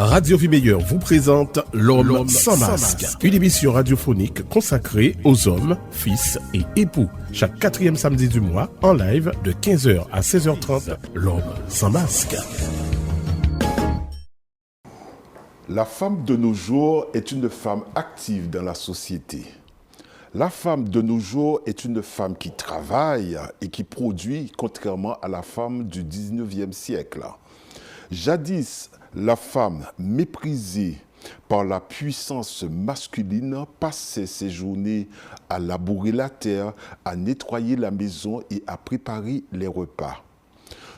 Radio Vie Meilleure vous présente L'Homme sans masque, une émission radiophonique consacrée aux hommes, fils et époux. Chaque 4e samedi du mois, en live de 15h à 16h30, L'Homme sans masque. La femme de nos jours est une femme active dans la société. La femme de nos jours est une femme qui travaille et qui produit, contrairement à la femme du 19e siècle. Jadis, la femme méprisée par la puissance masculine passait ses journées à labourer la terre, à nettoyer la maison et à préparer les repas.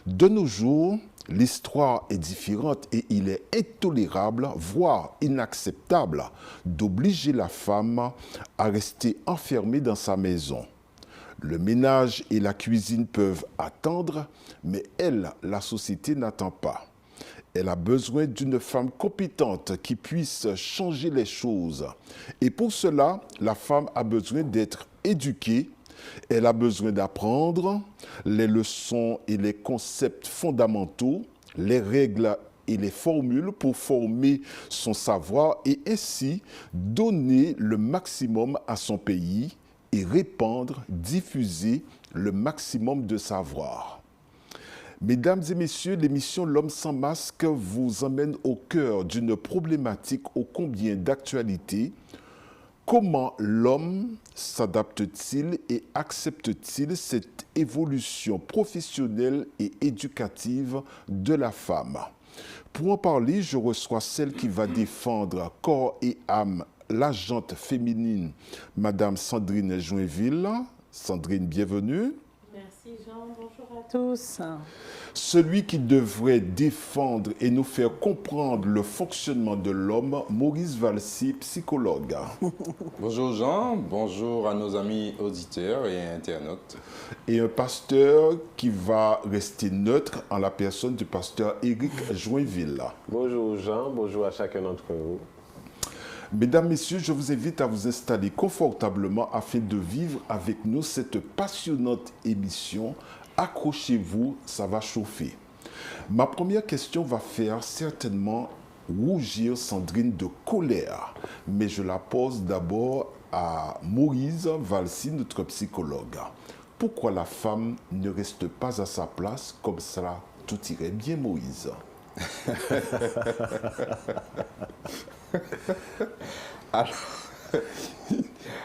De nos jours, l'histoire est différente et il est intolérable, voire inacceptable, d'obliger la femme à rester enfermée dans sa maison. Le ménage et la cuisine peuvent attendre, mais elle, la société n'attend pas. Elle a besoin d'une femme compétente qui puisse changer les choses. Et pour cela, la femme a besoin d'être éduquée. Elle a besoin d'apprendre les leçons et les concepts fondamentaux, les règles et les formules pour former son savoir et ainsi donner le maximum à son pays et répandre, diffuser le maximum de savoir. Mesdames et messieurs, l'émission L'Homme sans masque vous emmène au cœur d'une problématique ô combien d'actualité. Comment l'homme s'adapte-t-il et accepte-t-il cette évolution professionnelle et éducative de la femme? Pour en parler, je reçois celle qui va défendre corps et âme l'agente féminine, Madame Sandrine Joinville. Sandrine, bienvenue. Merci Jean, bonjour à tous. Celui qui devrait défendre et nous faire comprendre le fonctionnement de l'homme, Maurice Valsi, psychologue. Bonjour Jean, bonjour à nos amis auditeurs et internautes. Et un pasteur qui va rester neutre en la personne du pasteur Éric Joinville. Bonjour Jean, bonjour à chacun d'entre vous. Mesdames, Messieurs, je vous invite à vous installer confortablement afin de vivre avec nous cette passionnante émission. Accrochez-vous, ça va chauffer. Ma première question va faire certainement rougir Sandrine de colère, mais je la pose d'abord à Maurice Valsi, notre psychologue. Pourquoi la femme ne reste pas à sa place comme ça, tout irait bien, Moïse?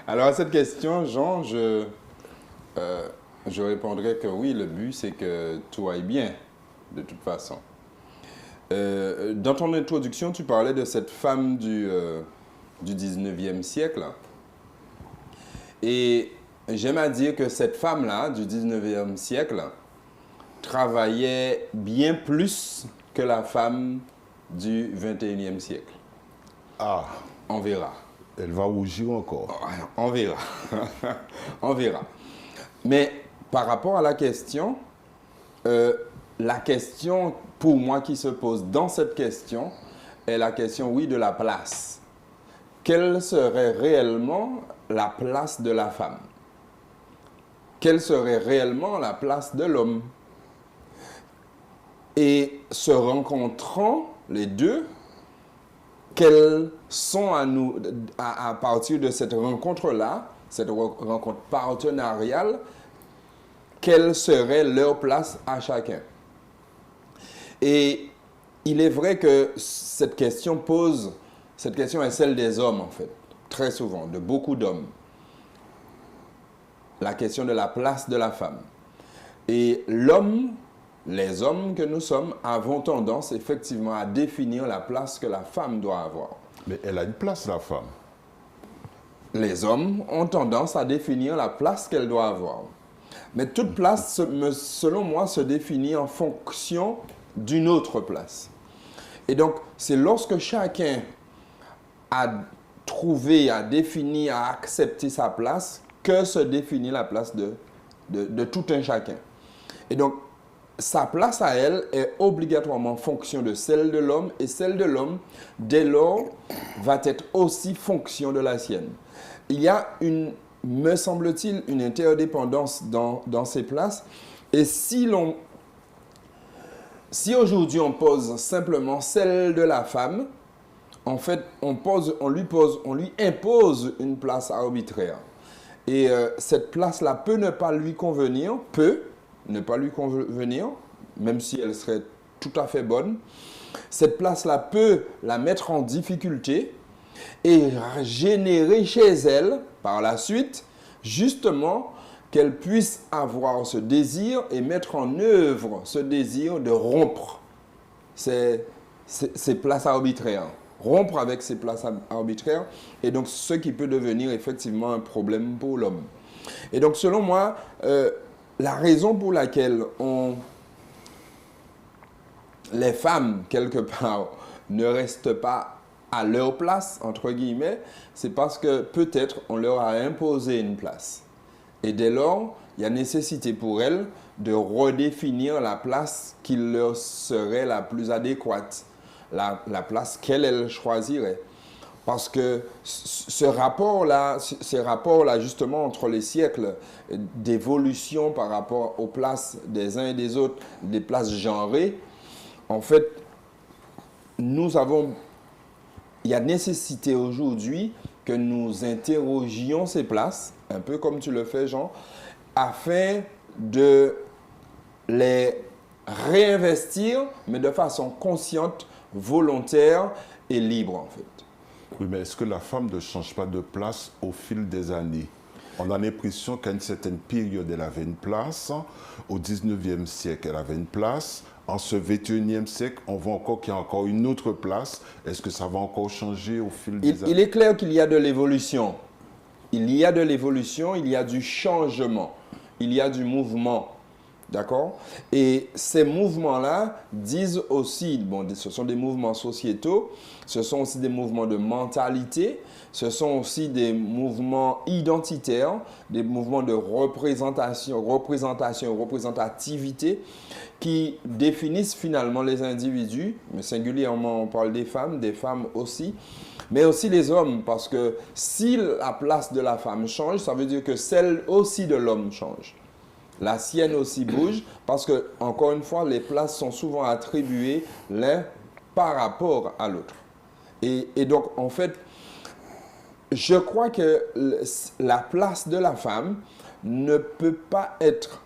Alors à cette question, Jean, je répondrai que oui, le but c'est que tout aille bien, de toute façon. Dans ton introduction, tu parlais de cette femme du 19e siècle. Et j'aime à dire que cette femme-là, du 19e siècle, travaillait bien plus que la femme du 21e siècle. Ah, on verra. Elle va rougir encore. On verra. On verra. Mais par rapport à la question pour moi qui se pose dans cette question est la question, oui, de la place. Quelle serait réellement la place de la femme? Quelle serait réellement la place de l'homme? Et se rencontrant les deux, quelles sont à partir de cette rencontre-là, cette rencontre partenariale, quelle serait leur place à chacun? Et il est vrai que cette question est celle des hommes en fait, très souvent, de beaucoup d'hommes. La question de la place de la femme. Et les hommes que nous sommes avons tendance effectivement à définir la place que la femme doit avoir. Mais elle a une place, la femme. Les hommes ont tendance à définir la place qu'elle doit avoir. Mais toute place, selon moi, se définit en fonction d'une autre place. Et donc, c'est lorsque chacun a trouvé, a défini, a accepté sa place que se définit la place de tout un chacun. Et donc, sa place à elle est obligatoirement en fonction de celle de l'homme et celle de l'homme, dès lors, va être aussi fonction de la sienne. Il y a me semble-t-il, une interdépendance dans ces places. Et si l'on si aujourd'hui on pose simplement celle de la femme, en fait, on lui impose une place arbitraire. Et cette place-là peut ne pas lui convenir, même si elle serait tout à fait bonne. Cette place-là peut la mettre en difficulté et générer chez elle, par la suite, justement, qu'elle puisse avoir ce désir et mettre en œuvre ce désir de rompre ces places arbitraires. Rompre avec ces places arbitraires, et donc ce qui peut devenir effectivement un problème pour l'homme. Et donc selon moi, la raison pour laquelle les femmes, quelque part, ne restent pas à leur place, entre guillemets, c'est parce que peut-être on leur a imposé une place. Et dès lors, il y a nécessité pour elles de redéfinir la place qui leur serait la plus adéquate, la place qu'elles choisiraient. Parce que ce rapport-là justement entre les siècles d'évolution par rapport aux places des uns et des autres, des places genrées, en fait, il y a nécessité aujourd'hui que nous interrogions ces places, un peu comme tu le fais, Jean, afin de les réinvestir, mais de façon consciente, volontaire et libre, en fait. Oui, mais est-ce que la femme ne change pas de place au fil des années? On a l'impression qu'à une certaine période, elle avait une place. Au 19e siècle, elle avait une place. En ce 21e siècle, on voit encore qu'il y a encore une autre place. Est-ce que ça va encore changer au fil des années? Il est clair qu'il y a de l'évolution. Il y a de l'évolution, il y a du changement, il y a du mouvement. D'accord? Et ces mouvements-là disent aussi, bon, ce sont des mouvements sociétaux, ce sont aussi des mouvements de mentalité, ce sont aussi des mouvements identitaires, des mouvements de représentativité qui définissent finalement les individus, mais singulièrement on parle des femmes aussi, mais aussi les hommes, parce que si la place de la femme change, ça veut dire que celle aussi de l'homme change. La sienne aussi bouge, parce que, encore une fois, les places sont souvent attribuées l'un par rapport à l'autre. Et donc, en fait, je crois que la place de la femme ne peut pas être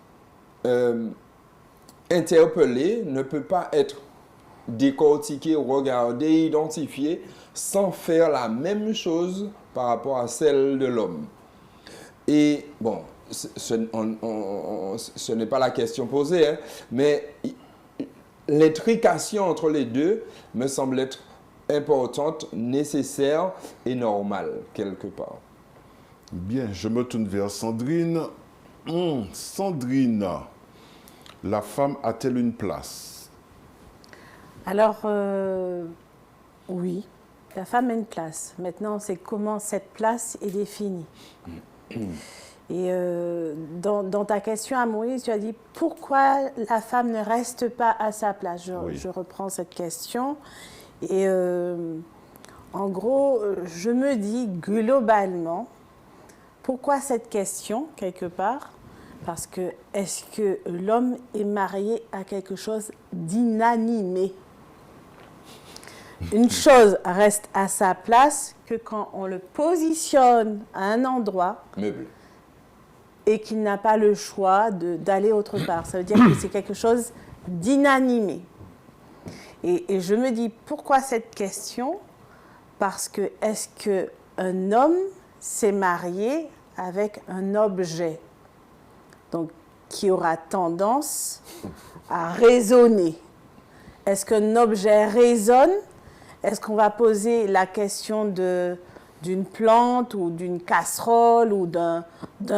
interpellée, ne peut pas être décortiquée, regardée, identifiée, sans faire la même chose par rapport à celle de l'homme. Et bon, ce n'est pas la question posée, hein, mais l'intrication entre les deux me semble être importante, nécessaire et normale, quelque part. Bien, je me tourne vers Sandrine. Sandrine, la femme a-t-elle une place? Alors, oui, la femme a une place. Maintenant, c'est comment cette place est définie. Et dans ta question à Moïse, tu as dit pourquoi la femme ne reste pas à sa place. Je reprends cette question. Et en gros, je me dis globalement, pourquoi cette question, quelque part? Parce que est-ce que l'homme est marié à quelque chose d'inanimé? Une chose reste à sa place que quand on le positionne à un endroit, meuble, et qu'il n'a pas le choix d'aller autre part. Ça veut dire que c'est quelque chose d'inanimé. Et je me dis, pourquoi cette question? Parce que est-ce qu'un homme s'est marié avec un objet, donc qui aura tendance à résonner? Est-ce qu'un objet résonne? Est-ce qu'on va poser la question d'une plante ou d'une casserole ou d'un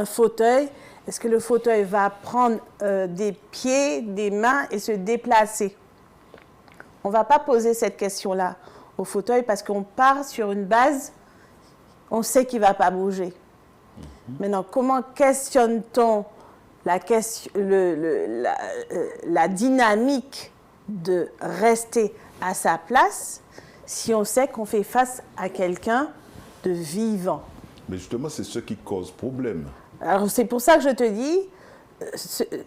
fauteuil? Est-ce que le fauteuil va prendre des pieds, des mains et se déplacer? On ne va pas poser cette question-là au fauteuil parce qu'on part sur une base, on sait qu'il ne va pas bouger. Maintenant, comment questionne-t-on la dynamique de rester à sa place si on sait qu'on fait face à quelqu'un de vivant? Mais justement, c'est ce qui cause problème. Alors, c'est pour ça que je te dis,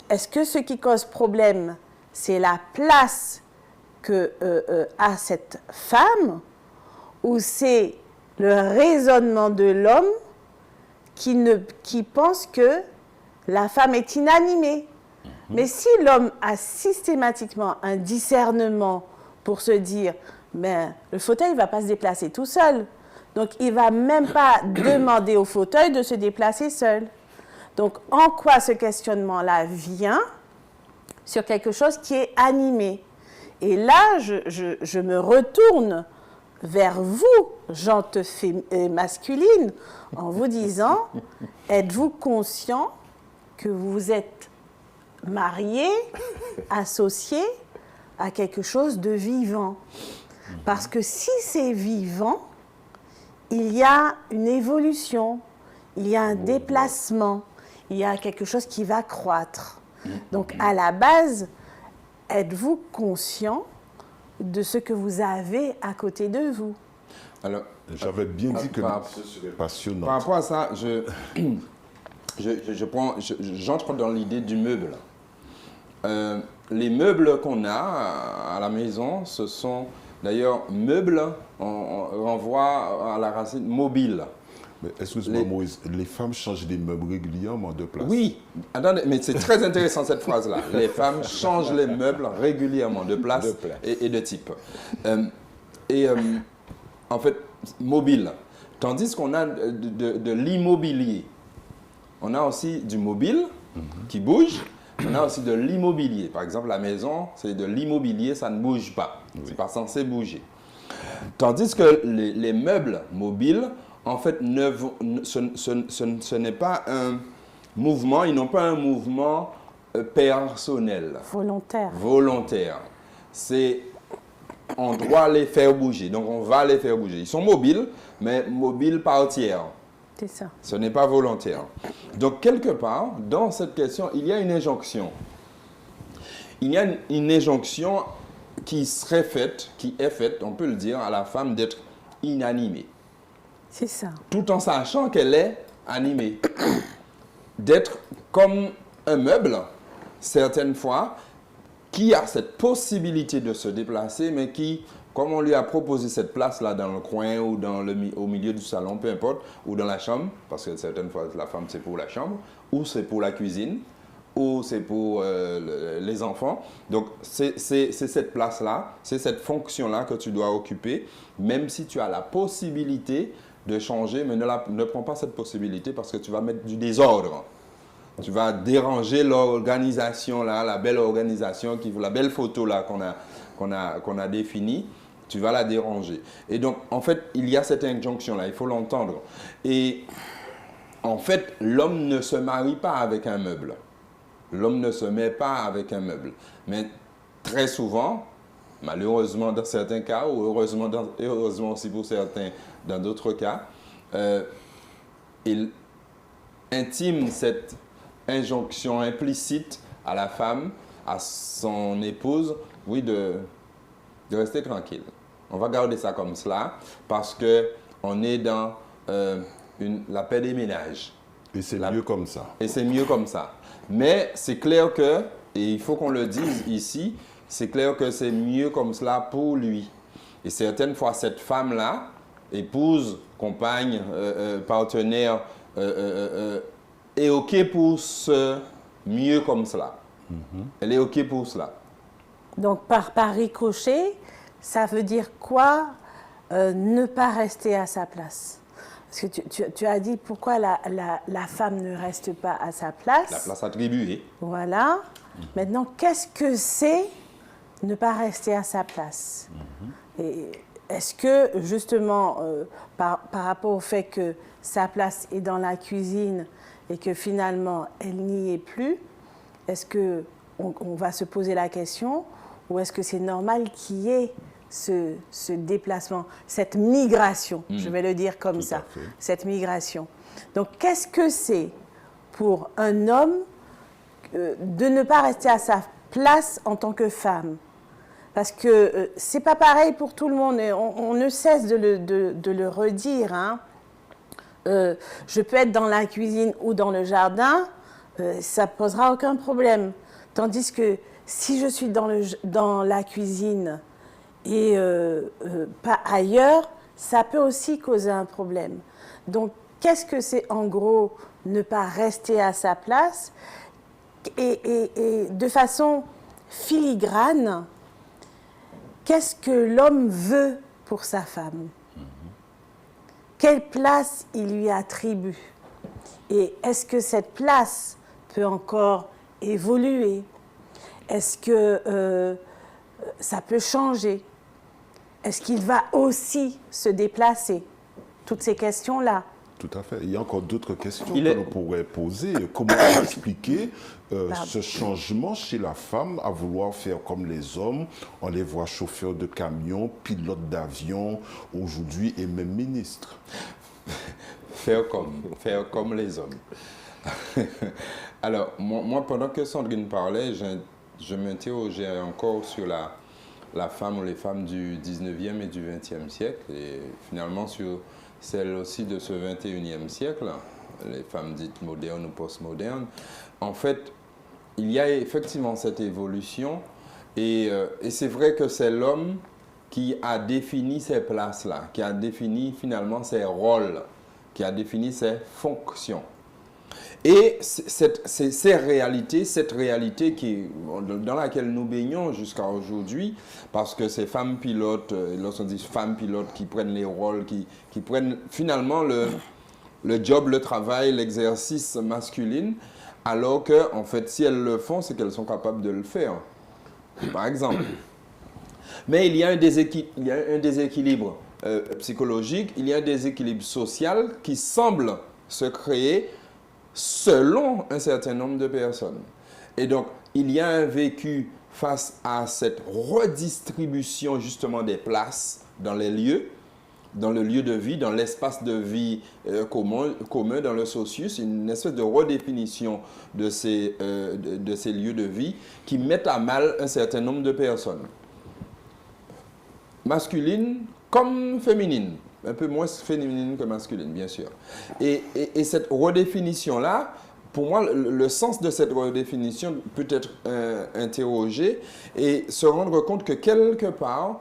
est-ce que ce qui cause problème, c'est la place que a cette femme ou c'est le raisonnement de l'homme qui pense que la femme est inanimée. Mais si l'homme a systématiquement un discernement pour se dire, ben, le fauteuil ne va pas se déplacer tout seul. Donc, il ne va même pas demander au fauteuil de se déplacer seul. Donc, en quoi ce questionnement-là vient sur quelque chose qui est animé? Et là, je me retourne vers vous, gente masculine, en vous disant, êtes-vous conscient que vous êtes marié, associé à quelque chose de vivant? Parce que si c'est vivant, il y a une évolution, il y a un déplacement, il y a quelque chose qui va croître. Donc, à la base, êtes-vous conscient de ce que vous avez à côté de vous? Alors, j'avais bien dit que ce serait passionnant. Par rapport à ça, j'entre dans l'idée du meuble. Les meubles qu'on a à la maison, ce sont d'ailleurs meubles, on renvoie à la racine mobile. Mais excuse-moi, Moïse, les femmes changent des meubles régulièrement de place. Oui, attendez, mais c'est très intéressant cette phrase-là. Les femmes changent les meubles régulièrement de place et de type. En fait, mobile. Tandis qu'on a de l'immobilier. On a aussi du mobile qui bouge. On a aussi de l'immobilier. Par exemple, la maison, c'est de l'immobilier, ça ne bouge pas. Oui. C'est pas censé bouger. Tandis que les meubles mobiles, en fait, ce n'est pas un mouvement, ils n'ont pas un mouvement personnel. Volontaire. On doit les faire bouger, donc on va les faire bouger. Ils sont mobiles, mais mobiles par tiers. C'est ça. Ce n'est pas volontaire. Donc, quelque part, dans cette question, il y a une injonction. Il y a une injonction qui est faite, on peut le dire, à la femme d'être inanimée. C'est ça. Tout en sachant qu'elle est animée. D'être comme un meuble, certaines fois, qui a cette possibilité de se déplacer, mais qui, comme on lui a proposé cette place-là dans le coin ou au milieu du salon, peu importe, ou dans la chambre, parce que certaines fois, la femme, c'est pour la chambre, ou c'est pour la cuisine, ou c'est pour les enfants. Donc, c'est cette place-là, c'est cette fonction-là que tu dois occuper, même si tu as la possibilité de changer, mais ne prends pas cette possibilité parce que tu vas mettre du désordre. Tu vas déranger l'organisation, là, la belle organisation, la belle photo là qu'on a définie, tu vas la déranger. Et donc, en fait, il y a cette injonction-là, il faut l'entendre. Et en fait, l'homme ne se marie pas avec un meuble. L'homme ne se met pas avec un meuble. Mais très souvent, malheureusement dans certains cas, ou heureusement aussi pour certains dans d'autres cas, il intime cette injonction implicite à la femme, à son épouse, oui, de rester tranquille. On va garder ça comme cela parce qu'on est dans la paix des ménages. Et c'est mieux comme ça. Et c'est mieux comme ça. Mais c'est clair que, et il faut qu'on le dise ici, c'est clair que c'est mieux comme cela pour lui. Et certaines fois, cette femme-là, épouse, compagne, partenaire, est OK pour ce mieux comme cela. Elle est OK pour cela. Donc, par ricochet, ça veut dire quoi ne pas rester à sa place? Parce que tu as dit pourquoi la femme ne reste pas à sa place. La place attribuée. Voilà. Maintenant, qu'est-ce que c'est ne pas rester à sa place? Et est-ce que, justement, par rapport au fait que sa place est dans la cuisine et que finalement, elle n'y est plus, est-ce qu'on va se poser la question ou est-ce que c'est normal qu'il y ait ce déplacement, cette migration, je vais le dire comme ça, cette migration. Donc, qu'est-ce que c'est pour un homme de ne pas rester à sa place en tant que femme? Parce que c'est pas pareil pour tout le monde, et on ne cesse de le redire. Hein. Je peux être dans la cuisine ou dans le jardin, ça ne posera aucun problème. Tandis que si je suis dans la cuisine et pas ailleurs, ça peut aussi causer un problème. Donc, qu'est-ce que c'est en gros ne pas rester à sa place et de façon filigrane, qu'est-ce que l'homme veut pour sa femme? Quelle place il lui attribue? Et est-ce que cette place peut encore évoluer? Est-ce que ça peut changer? Est-ce qu'il va aussi se déplacer? Toutes ces questions-là. Tout à fait. Il y a encore d'autres questions que l'on pourrait poser. Comment expliquer ce changement chez la femme à vouloir faire comme les hommes? On les voit chauffeurs de camions, pilotes d'avion aujourd'hui et même ministres. Faire comme les hommes. Alors, moi, pendant que Sandrine parlait, je m'interrogeais encore sur la femme ou les femmes du 19e et du 20e siècle, et finalement sur celles aussi de ce 21e siècle, les femmes dites modernes ou postmodernes. En fait, il y a effectivement cette évolution, et c'est vrai que c'est l'homme qui a défini ces places-là, qui a défini finalement ses rôles, qui a défini ses fonctions. Et cette réalité dans laquelle nous baignons jusqu'à aujourd'hui, parce que ces femmes pilotes, lorsqu'on dit femmes pilotes qui prennent les rôles, qui prennent finalement le job, le travail, l'exercice masculin, alors que, en fait, si elles le font, c'est qu'elles sont capables de le faire, par exemple. Mais il y a un déséquilibre psychologique, il y a un déséquilibre social qui semble se créer selon un certain nombre de personnes. Et donc, il y a un vécu face à cette redistribution justement des places dans les lieux, dans le lieu de vie, dans l'espace de vie commun, dans le socius, une espèce de redéfinition de ces lieux de vie qui mettent à mal un certain nombre de personnes. Masculines comme féminines. Un peu moins féminine que masculine, bien sûr. Et cette redéfinition-là, pour moi, le sens de cette redéfinition peut être interrogé et se rendre compte que quelque part,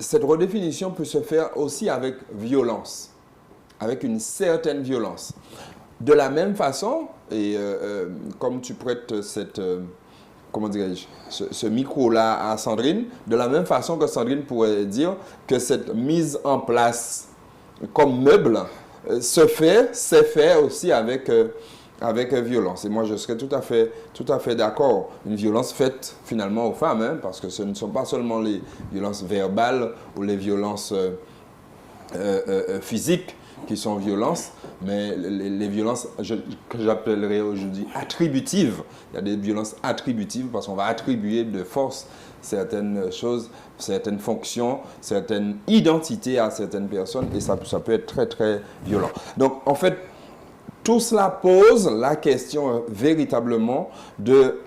cette redéfinition peut se faire aussi avec violence, avec une certaine violence. De la même façon, et comme tu prêtes cette... comment dirais-je, ce micro-là à Sandrine, de la même façon que Sandrine pourrait dire que cette mise en place comme meuble s'est fait aussi avec violence. Et moi, je serais tout à fait d'accord. Une violence faite finalement aux femmes, hein, parce que ce ne sont pas seulement les violences verbales ou les violences physiques qui sont violences, mais les violences que j'appellerais aujourd'hui attributives. Il y a des violences attributives parce qu'on va attribuer de force certaines choses, certaines fonctions, certaines identités à certaines personnes et ça peut être très très violent. Donc en fait, tout cela pose la question véritablement de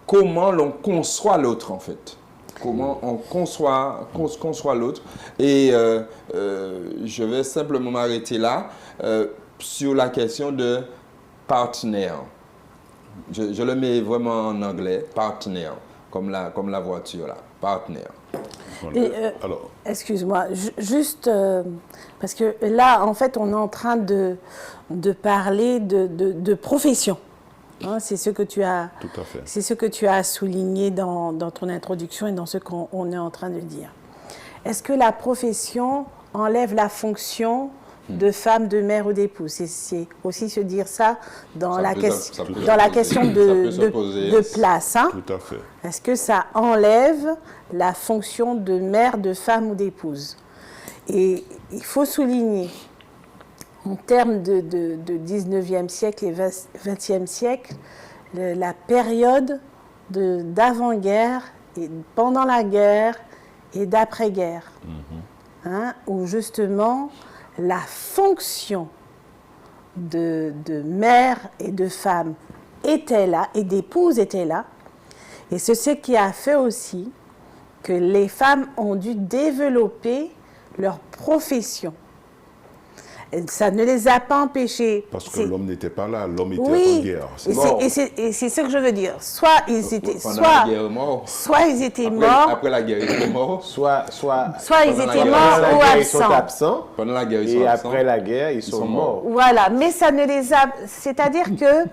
comment l'on conçoit l'autre en fait. Comment on conçoit l'autre. Et je vais simplement m'arrêter là sur la question de partner. Je le mets vraiment en anglais, partner, comme la voiture là, partner. Alors, excuse-moi, juste parce que là, en fait, on est en train de parler de profession. Hein, c'est ce que tu as, tout à fait. C'est ce que tu as souligné dans ton introduction et dans ce qu'on est en train de dire. Est-ce que la profession enlève la fonction de femme, de mère ou d'épouse? C'est aussi se dire ça dans la question de place. Hein? Tout à fait. Est-ce que ça enlève la fonction de mère, de femme ou d'épouse? Et il faut souligner, en termes de 19e siècle et 20e siècle, la période d'avant-guerre, et pendant la guerre et d'après-guerre, hein, où justement la fonction de mère et de femme était là, et d'épouse était là, et c'est ce qui a fait aussi que les femmes ont dû développer leur profession. Ça ne les a pas empêchés. Parce que l'homme n'était pas là, l'homme était en Oui, guerre. et c'est ce que je veux dire. Soit ils étaient, Pendant la guerre, mort. soit ils étaient morts, Après la guerre, ils étaient morts. Soit ils pendant la étaient guerre, morts pendant ou la guerre, ils sont absents. absents. Pendant la guerre, ils sont Et absents. après la guerre, ils sont morts. Voilà, mais ça ne les a... C'est-à-dire que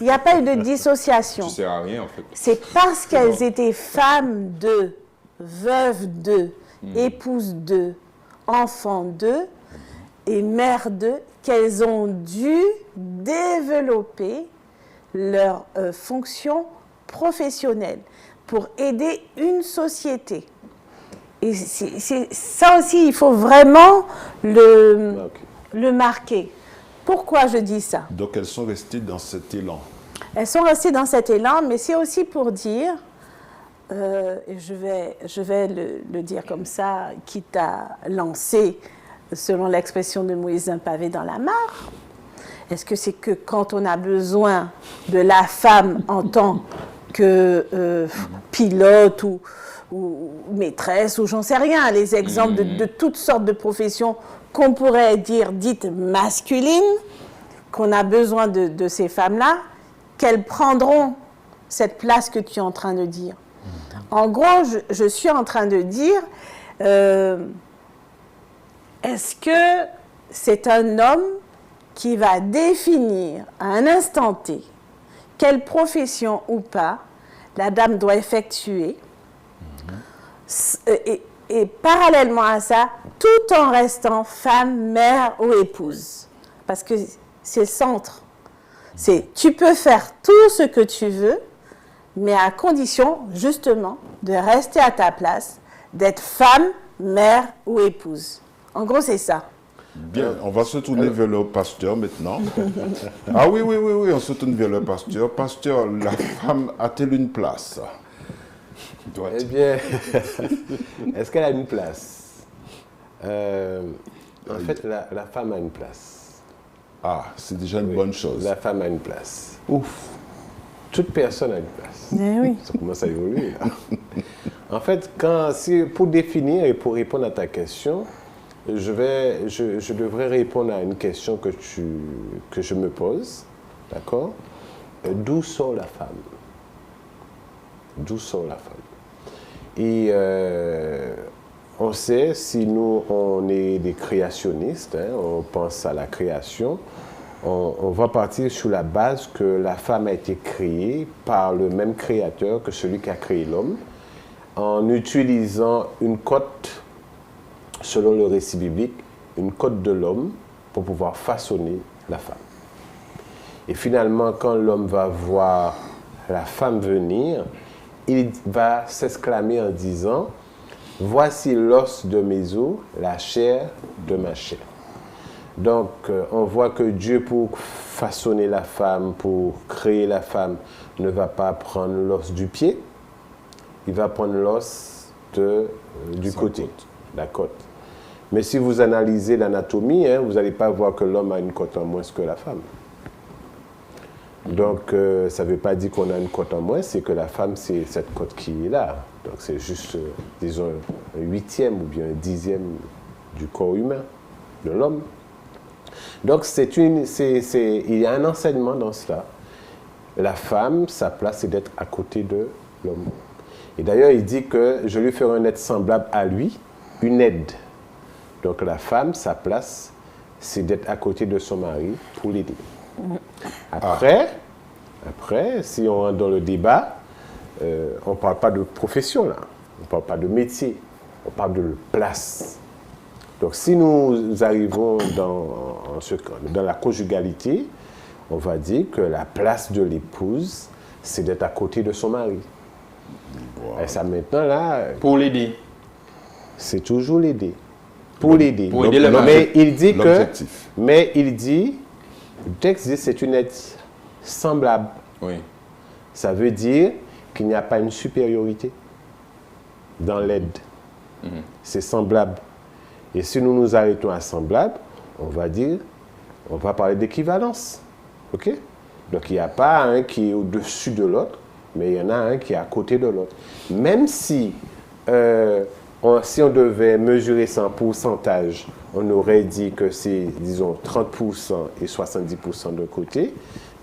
il n'y a pas eu de dissociation. Ça sert à rien, en fait. C'est parce qu'elles étaient femmes d'eux, veuves d'eux, épouses d'eux, enfants d'eux et mères d'eux qu'elles ont dû développer leur fonction professionnelle pour aider une société. Et ça aussi, il faut vraiment le marquer. Pourquoi je dis ça? Donc elles sont restées dans cet élan. Elles sont restées dans cet élan, mais c'est aussi pour dire, et je vais le dire comme ça, quitte à lancer, selon l'expression de Moïse, un pavé dans la mare. Est-ce que c'est que quand on a besoin de la femme en tant que pilote ou maîtresse, ou j'en sais rien, les exemples de toutes sortes de professions qu'on pourrait dire dites masculines, qu'on a besoin de ces femmes-là, qu'elles prendront cette place que tu es en train de dire. En gros, je suis en train de dire, est-ce que c'est un homme qui va définir à un instant T quelle profession ou pas la dame doit effectuer et parallèlement à ça, tout en restant femme, mère ou épouse. Parce que c'est le centre. Tu peux faire tout ce que tu veux, mais à condition, justement, de rester à ta place, d'être femme, mère ou épouse. En gros, c'est ça. Bien, on va se tourner vers le pasteur maintenant. Ah oui, on se tourne vers le pasteur. Pasteur, la femme a-t-elle une place? Eh bien, est-ce qu'elle a une place? En fait, la femme a une place. Ah, c'est déjà une bonne chose. La femme a une place. Ouf! Toute personne a une place. Eh oui. Ça commence à évoluer, là. En fait, pour définir et pour répondre à ta question, je devrais répondre à une question que je me pose. D'accord? D'où sort la femme? D'où sort la femme? Et on sait, si nous, on est des créationnistes, hein, on pense à la création, on va partir sur la base que la femme a été créée par le même créateur que celui qui a créé l'homme, en utilisant une cote, selon le récit biblique, une cote de l'homme pour pouvoir façonner la femme. Et finalement, quand l'homme va voir la femme venir, il va s'exclamer en disant « Voici l'os de mes os, la chair de ma chair ». Donc, on voit que Dieu, pour façonner la femme, pour créer la femme, ne va pas prendre l'os du pied, il va prendre l'os du côté, la côte. Mais si vous analysez l'anatomie, hein, vous n'allez pas voir que l'homme a une côte en moins que la femme. Donc, ça ne veut pas dire qu'on a une côte en moins, c'est que la femme, c'est cette côte qui est là. Donc, c'est juste, disons, un 8e ou bien un 10e du corps humain, de l'homme. Donc, il y a un enseignement dans cela. La femme, sa place, c'est d'être à côté de l'homme. Et d'ailleurs, il dit que je lui ferai un être semblable à lui, une aide. Donc, la femme, sa place, c'est d'être à côté de son mari pour l'aider. Après, si on rentre dans le débat, on ne parle pas de profession là, on ne parle pas de métier, on parle de place. Donc si nous arrivons dans la conjugalité, on va dire que la place de l'épouse, c'est d'être à côté de son mari. Wow. Et ça maintenant là... Pour l'aider. C'est toujours l'aider. Pour l'aider. Pour aider le mari. Mais il dit... Le texte dit que c'est une aide semblable. Oui. Ça veut dire qu'il n'y a pas une supériorité dans l'aide. C'est semblable. Et si nous nous arrêtons à semblable, on va parler d'équivalence. OK? Donc il n'y a pas un qui est au-dessus de l'autre, mais il y en a un qui est à côté de l'autre. Même si Si on devait mesurer ça en pourcentage, on aurait dit que c'est, disons, 30% et 70% de côté,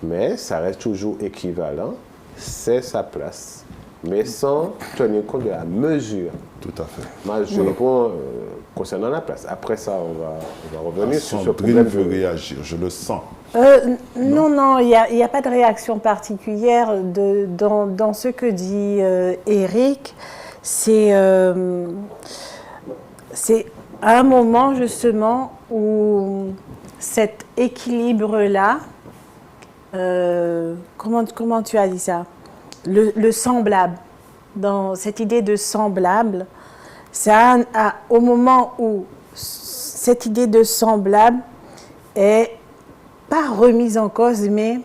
mais ça reste toujours équivalent, c'est sa place, mais sans tenir compte de la mesure. Tout à fait. Moi, je réponds concernant la place. Après ça, on va revenir sur ce Sandrine problème. veut réagir, je le sens. Non, il n'y a pas de réaction particulière dans ce que dit Eric. C'est un moment justement où cet équilibre-là, comment tu as dit ça? Le semblable, dans cette idée de semblable, au moment où cette idée de semblable est pas remise en cause, mais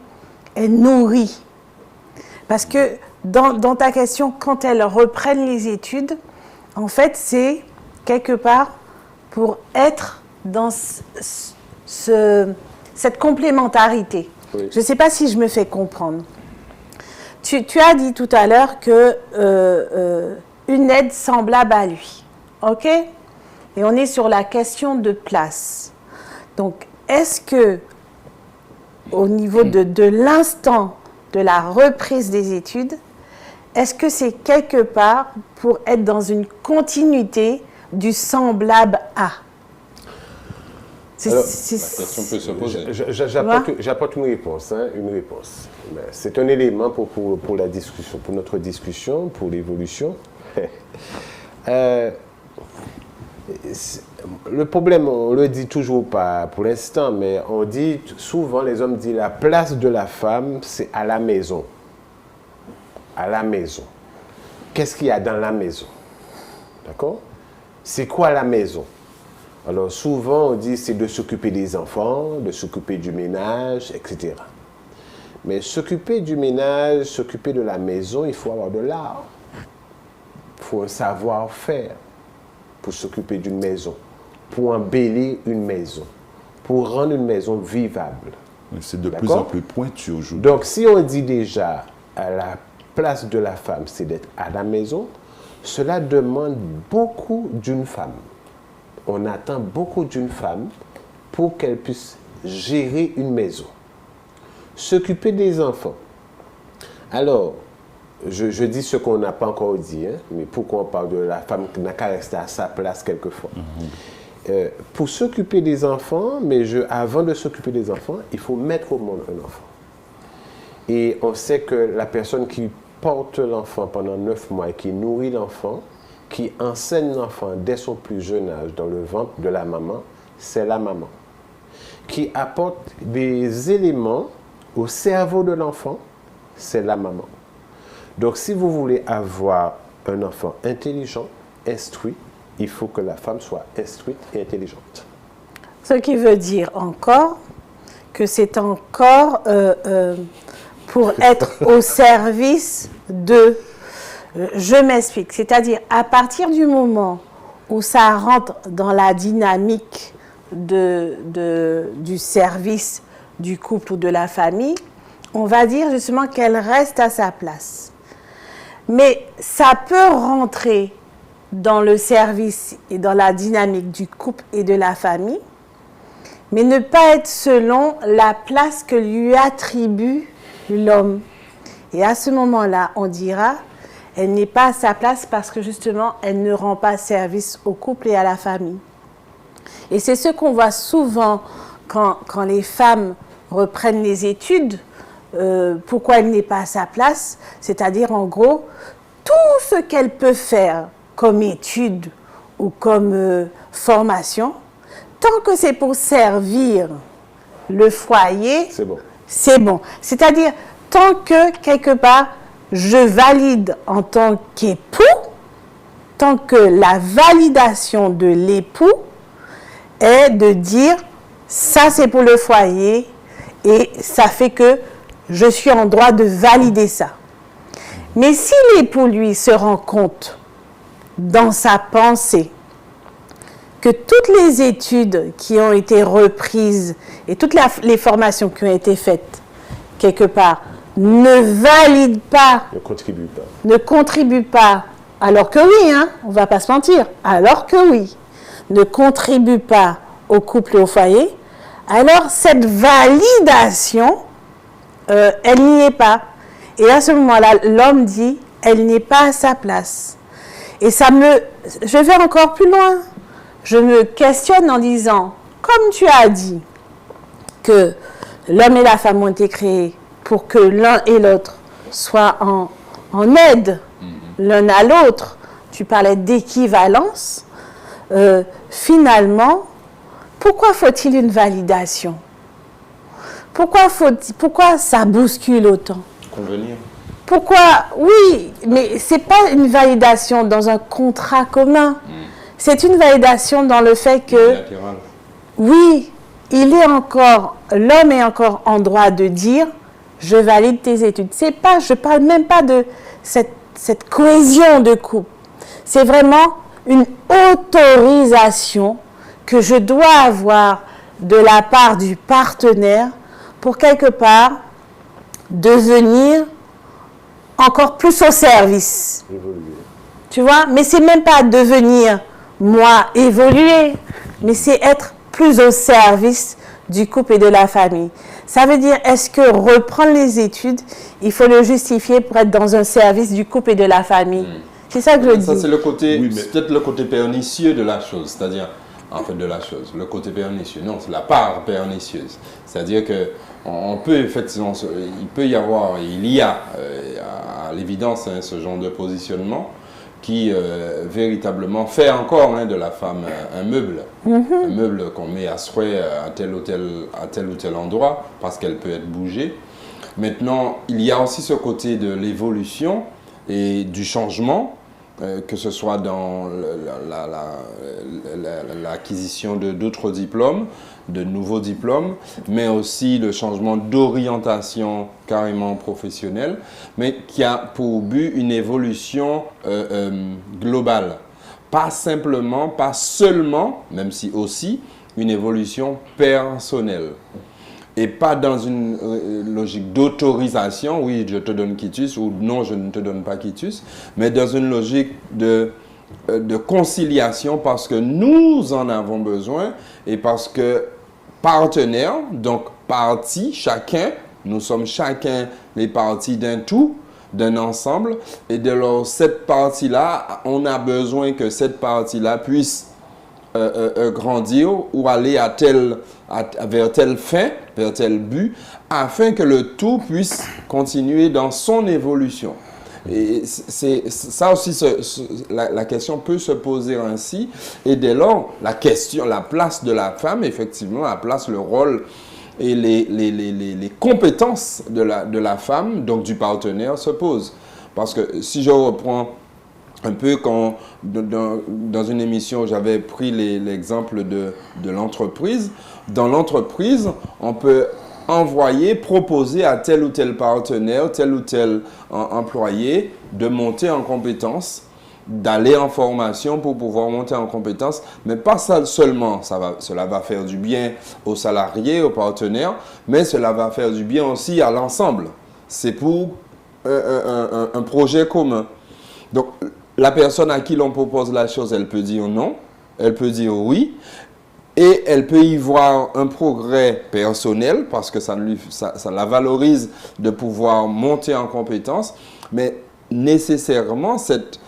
est nourrie. Parce que dans ta question, quand elles reprennent les études, en fait, c'est quelque part pour être dans cette complémentarité. Oui. Je ne sais pas si je me fais comprendre. Tu as dit tout à l'heure que une aide semblable à lui. OK? Et on est sur la question de place. Donc, est-ce que, au niveau de l'instant de la reprise des études, est-ce que c'est quelque part pour être dans une continuité du semblable à? Alors, La question peut se poser. J'apporte une réponse. Mais c'est un élément pour la discussion, pour notre discussion, pour l'évolution. Le problème, on ne le dit toujours pas pour l'instant, mais on dit souvent, les hommes disent la place de la femme, c'est à la maison. À la maison. Qu'est-ce qu'il y a dans la maison? D'accord? C'est quoi la maison? Alors souvent, on dit c'est de s'occuper des enfants, de s'occuper du ménage, etc. Mais s'occuper du ménage, s'occuper de la maison, il faut avoir de l'art. Il faut un savoir-faire pour s'occuper d'une maison, pour embellir une maison, pour rendre une maison vivable. C'est de plus en plus pointu aujourd'hui. Donc si on dit déjà à la place de la femme, c'est d'être à la maison, cela demande beaucoup d'une femme. On attend beaucoup d'une femme pour qu'elle puisse gérer une maison. S'occuper des enfants. Alors, je dis ce qu'on n'a pas encore dit, hein, mais pourquoi on parle de la femme qui n'a qu'à rester à sa place quelquefois. Pour s'occuper des enfants, avant de s'occuper des enfants, il faut mettre au monde un enfant. Et on sait que la personne qui porte l'enfant pendant 9 mois et qui nourrit l'enfant, qui enseigne l'enfant dès son plus jeune âge dans le ventre de la maman, c'est la maman. Qui apporte des éléments au cerveau de l'enfant, c'est la maman. Donc si vous voulez avoir un enfant intelligent, instruit, il faut que la femme soit instruite et intelligente. Ce qui veut dire encore que c'est encore pour être au service de... Je m'explique, c'est-à-dire à partir du moment où ça rentre dans la dynamique du service du couple ou de la famille, on va dire justement qu'elle reste à sa place. Mais ça peut rentrer dans le service et dans la dynamique du couple et de la famille, mais ne pas être selon la place que lui attribue l'homme. Et à ce moment-là, on dira... Elle n'est pas à sa place parce que justement, elle ne rend pas service au couple et à la famille. Et c'est ce qu'on voit souvent quand les femmes reprennent les études. Pourquoi elle n'est pas à sa place? C'est-à-dire, en gros, tout ce qu'elle peut faire comme étude ou comme formation, tant que c'est pour servir le foyer, c'est bon. C'est bon. C'est-à-dire, tant que, quelque part, je valide en tant qu'époux, tant que la validation de l'époux est de dire ça c'est pour le foyer et ça fait que je suis en droit de valider ça. Mais si l'époux lui se rend compte dans sa pensée que toutes les études qui ont été reprises et toutes les formations qui ont été faites quelque part ne contribuent pas alors que oui, hein, on ne va pas se mentir, alors que oui, ne contribue pas au couple et au foyer, alors cette validation, elle n'y est pas. Et à ce moment-là, l'homme dit, elle n'est pas à sa place. Et je vais encore plus loin. Je me questionne en disant, comme tu as dit que l'homme et la femme ont été créés pour que l'un et l'autre soient en aide l'un à l'autre, tu parlais d'équivalence, finalement, pourquoi faut-il une validation? Pourquoi ça bouscule autant? Convenir. Pourquoi? Oui, mais ce n'est pas une validation dans un contrat commun. C'est une validation dans le fait que, oui, l'homme est encore en droit de dire, je valide tes études. Je ne parle même pas de cette cohésion de couple. C'est vraiment une autorisation que je dois avoir de la part du partenaire pour quelque part devenir encore plus au service. Évoluer. Tu vois? Mais c'est même pas devenir, moi, évoluer, mais c'est être plus au service du couple et de la famille. Ça veut dire, est-ce que reprendre les études, il faut le justifier pour être dans un service du couple et de la famille? C'est ça que je dis. Ça, c'est le côté, c'est peut-être le côté pernicieux de la chose, c'est-à-dire, en fait, le côté pernicieux. Non, c'est la part pernicieuse. C'est-à-dire que on peut effectivement, il y a à l'évidence ce genre de positionnement qui véritablement fait encore de la femme un meuble. Un meuble qu'on met à souhait à tel ou tel endroit parce qu'elle peut être bougée. Maintenant, il y a aussi ce côté de l'évolution et du changement, que ce soit dans l'acquisition d'autres diplômes, de nouveaux diplômes, mais aussi le changement d'orientation carrément professionnelle, mais qui a pour but une évolution globale. Pas seulement, même si aussi, une évolution personnelle. Et pas dans une logique d'autorisation, oui, je te donne quitus, ou non, je ne te donne pas quitus, mais dans une logique de conciliation parce que nous en avons besoin et parce que partenaires, donc parties, chacun, nous sommes chacun les parties d'un tout, d'un ensemble, et de leur, cette partie-là, on a besoin que cette partie-là puisse grandir ou aller vers telle fin, vers tel but, afin que le tout puisse continuer dans son évolution. Et ça aussi, la question peut se poser ainsi, et dès lors, la place de la femme, effectivement, la place, le rôle et les compétences de la femme, donc du partenaire, se pose. Parce que si je reprends un peu quand, dans une émission, j'avais pris l'exemple de l'entreprise. Dans l'entreprise, on peut proposer à tel ou tel partenaire, tel ou tel employé de monter en compétence, d'aller en formation pour pouvoir monter en compétence, mais pas ça seulement. Cela va faire du bien aux salariés, aux partenaires, mais cela va faire du bien aussi à l'ensemble. C'est pour un projet commun. Donc, la personne à qui l'on propose la chose, elle peut dire non, elle peut dire oui, et elle peut y voir un progrès personnel parce que ça la valorise de pouvoir monter en compétence, mais nécessairement cette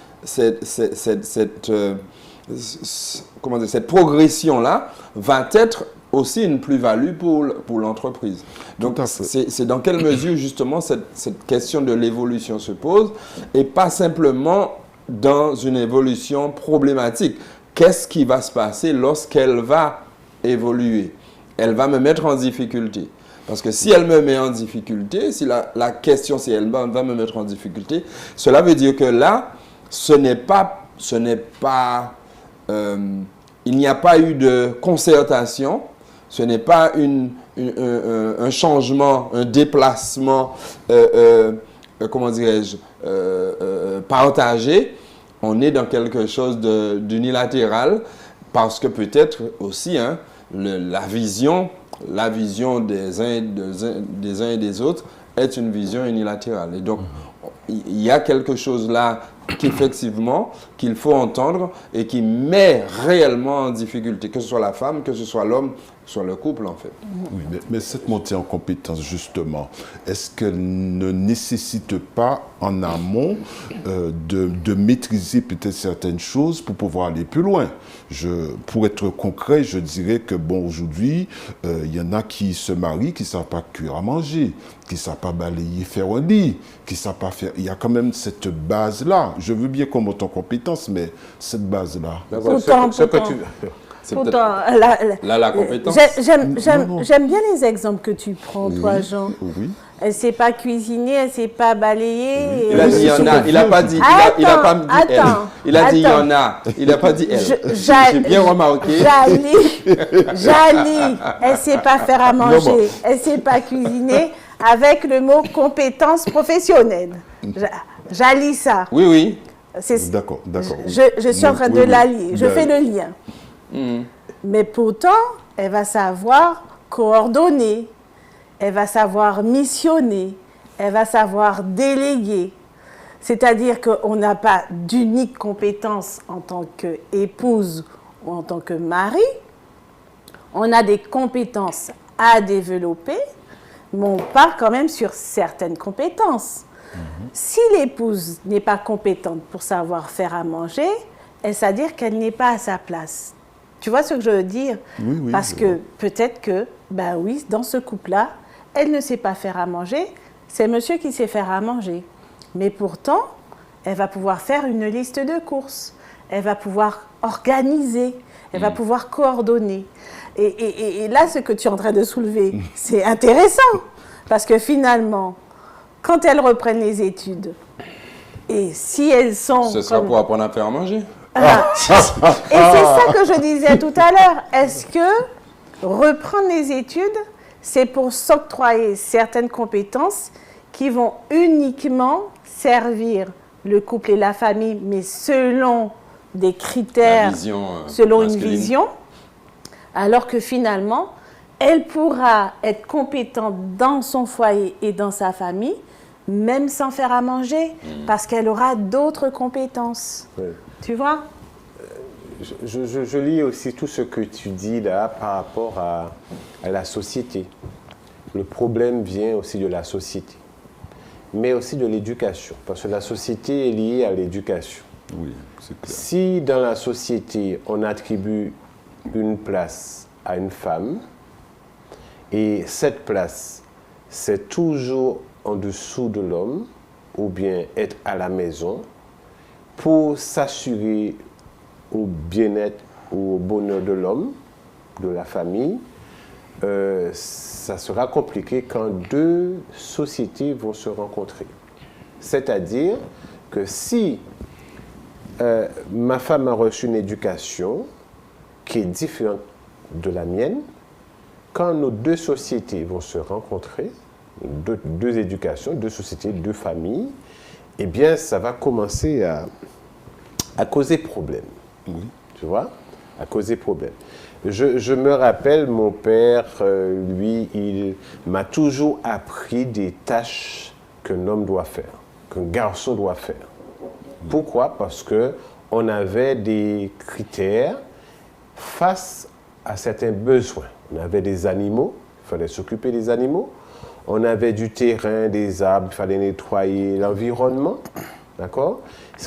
progression-là va être aussi une plus-value pour l'entreprise. Donc, c'est dans quelle mesure justement cette question de l'évolution se pose et pas simplement dans une évolution problématique. Qu'est-ce qui va se passer lorsqu'elle va évoluer? Elle va me mettre en difficulté. Parce que si elle me met en difficulté, si la question, si elle va me mettre en difficulté, cela veut dire que là, il n'y a pas eu de concertation, ce n'est pas un changement, un déplacement, comment dirais-je, partagé. On est dans quelque chose d'unilatéral parce que peut-être aussi la vision des uns et des autres est une vision unilatérale. Et donc, il y a quelque chose là qu'effectivement, qu'il faut entendre et qui met réellement en difficulté, que ce soit la femme, que ce soit l'homme, que ce soit le couple en fait. Oui, mais cette montée en compétence, justement, est-ce qu'elle ne nécessite pas en amont de maîtriser peut-être certaines choses pour pouvoir aller plus loin? Pour être concret, je dirais que, bon, aujourd'hui, il y en a qui se marient, qui ne savent pas cuire à manger, qui ne savent pas balayer, faire un lit, qui ne savent pas faire... Il y a quand même cette base-là. Je veux bien qu'on monte en compétence, mais cette base-là... Pourtant, la compétence. J'aime bien les exemples que tu prends, toi, Jean. Oui. Elle ne sait pas cuisiner, elle ne sait pas balayer. Oui. Il a dit il y en a, il n'a pas dit, il a pas dit elle. Il a dit il y en a, il n'a pas dit elle. J'ai bien remarqué. Jali, elle ne sait pas faire à manger, elle ne sait pas cuisiner, avec le mot compétence professionnelle. J'allie ça. Oui, oui. D'accord. Je suis en train de l'allier, je fais le lien. Mais pourtant, elle va savoir coordonner, elle va savoir missionner, elle va savoir déléguer. C'est-à-dire qu'on n'a pas d'unique compétence en tant qu'épouse ou en tant que mari. On a des compétences à développer, mais on part quand même sur certaines compétences. Si l'épouse n'est pas compétente pour savoir faire à manger, c'est-à-dire qu'elle n'est pas à sa place. Tu vois ce que je veux dire? Oui, parce que peut-être que, ben oui, dans ce couple-là, elle ne sait pas faire à manger, c'est monsieur qui sait faire à manger. Mais pourtant, elle va pouvoir faire une liste de courses, elle va pouvoir organiser, elle va pouvoir coordonner. Et là, ce que tu es en train de soulever, c'est intéressant, parce que finalement, quand elles reprennent les études, et si elles sont... Ce sera pour apprendre à faire à manger. Et c'est ça que je disais tout à l'heure. Est-ce que reprendre les études, c'est pour s'octroyer certaines compétences qui vont uniquement servir le couple et la famille, mais selon des critères, selon une vision, alors que finalement, elle pourra être compétente dans son foyer et dans sa famille, même sans faire à manger, parce qu'elle aura d'autres compétences. Oui. Tu vois? Je lis aussi tout ce que tu dis là par rapport à la société. Le problème vient aussi de la société, mais aussi de l'éducation, parce que la société est liée à l'éducation. Oui, c'est clair. Si dans la société, on attribue une place à une femme, et cette place, c'est toujours en dessous de l'homme, ou bien être à la maison, pour s'assurer au bien-être ou au bonheur de l'homme, de la famille, ça sera compliqué quand deux sociétés vont se rencontrer. C'est-à-dire que si ma femme a reçu une éducation qui est différente de la mienne, quand nos deux sociétés vont se rencontrer, deux éducations, deux sociétés, deux familles, eh bien, ça va commencer à causer problème. Oui. Tu vois? À causer problème. Je me rappelle, mon père, lui, il m'a toujours appris des tâches qu'un homme doit faire, qu'un garçon doit faire. Pourquoi? Parce qu'on avait des critères face à certains besoins. On avait des animaux, il fallait s'occuper des animaux. On avait du terrain, des arbres, il fallait nettoyer l'environnement. D'accord?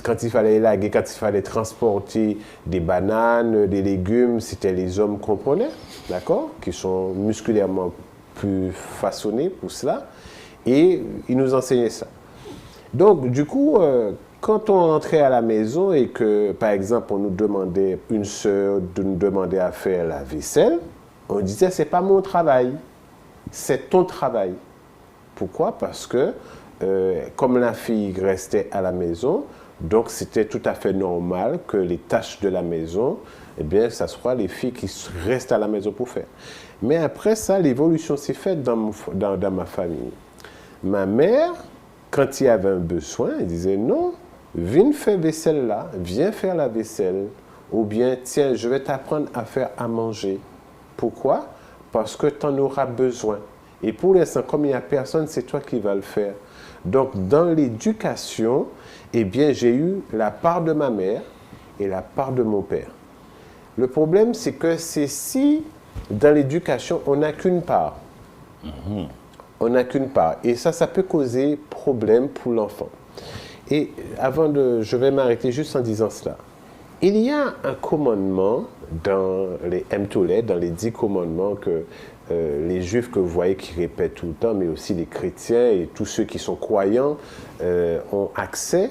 Quand il fallait élaguer, quand il fallait transporter des bananes, des légumes, c'était les hommes qu'on prenait, d'accord? Qui sont musculairement plus façonnés pour cela. Et ils nous enseignaient ça. Donc, du coup, quand on entrait à la maison et que, par exemple, on nous demandait, une sœur nous demandait à faire la vaisselle, on disait, c'est pas mon travail, c'est ton travail. Pourquoi? Parce que, comme la fille restait à la maison, donc c'était tout à fait normal que les tâches de la maison, eh bien, ça soit les filles qui restent à la maison pour faire. Mais après ça, l'évolution s'est faite dans ma famille. Ma mère, quand il y avait un besoin, elle disait non, viens faire vaisselle là, viens faire la vaisselle. Ou bien, tiens, je vais t'apprendre à faire à manger. Pourquoi? Parce que tu en auras besoin. Et pour l'instant, comme il n'y a personne, c'est toi qui vas le faire. Donc, dans l'éducation, eh bien, j'ai eu la part de ma mère et la part de mon père. Le problème, c'est que si, dans l'éducation, on n'a qu'une part. On n'a qu'une part. Et ça peut causer problème pour l'enfant. Et je vais m'arrêter juste en disant cela. Il y a un commandement dans les Mtoleh, dans les 10 commandements que les Juifs que vous voyez qui répètent tout le temps, mais aussi les chrétiens et tous ceux qui sont croyants ont accès.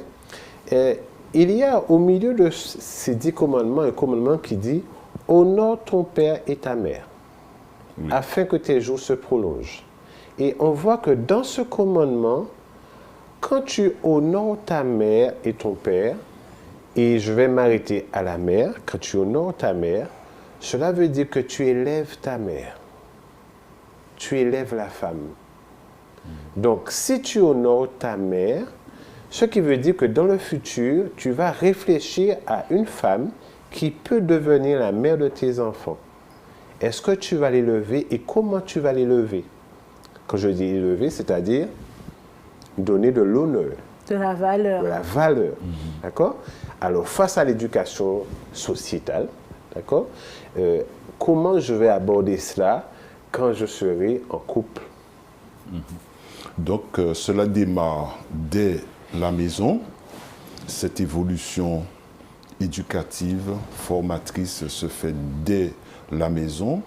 Il y a au milieu de ces 10 commandements un commandement qui dit « Honore ton père et ta mère, afin que tes jours se prolongent. » Et on voit que dans ce commandement, quand tu honores ta mère et ton père, et je vais m'arrêter à la mère, quand tu honores ta mère, cela veut dire que tu élèves ta mère. Tu élèves la femme. Donc, si tu honores ta mère, ce qui veut dire que dans le futur, tu vas réfléchir à une femme qui peut devenir la mère de tes enfants. Est-ce que tu vas l'élever et comment tu vas l'élever? Quand je dis élever, c'est-à-dire donner de l'honneur. De la valeur. De la valeur. D'accord? Alors, face à l'éducation sociétale, d'accord, comment je vais aborder cela quand je serai en couple? Donc, cela démarre dès la maison. Cette évolution éducative, formatrice se fait dès la maison.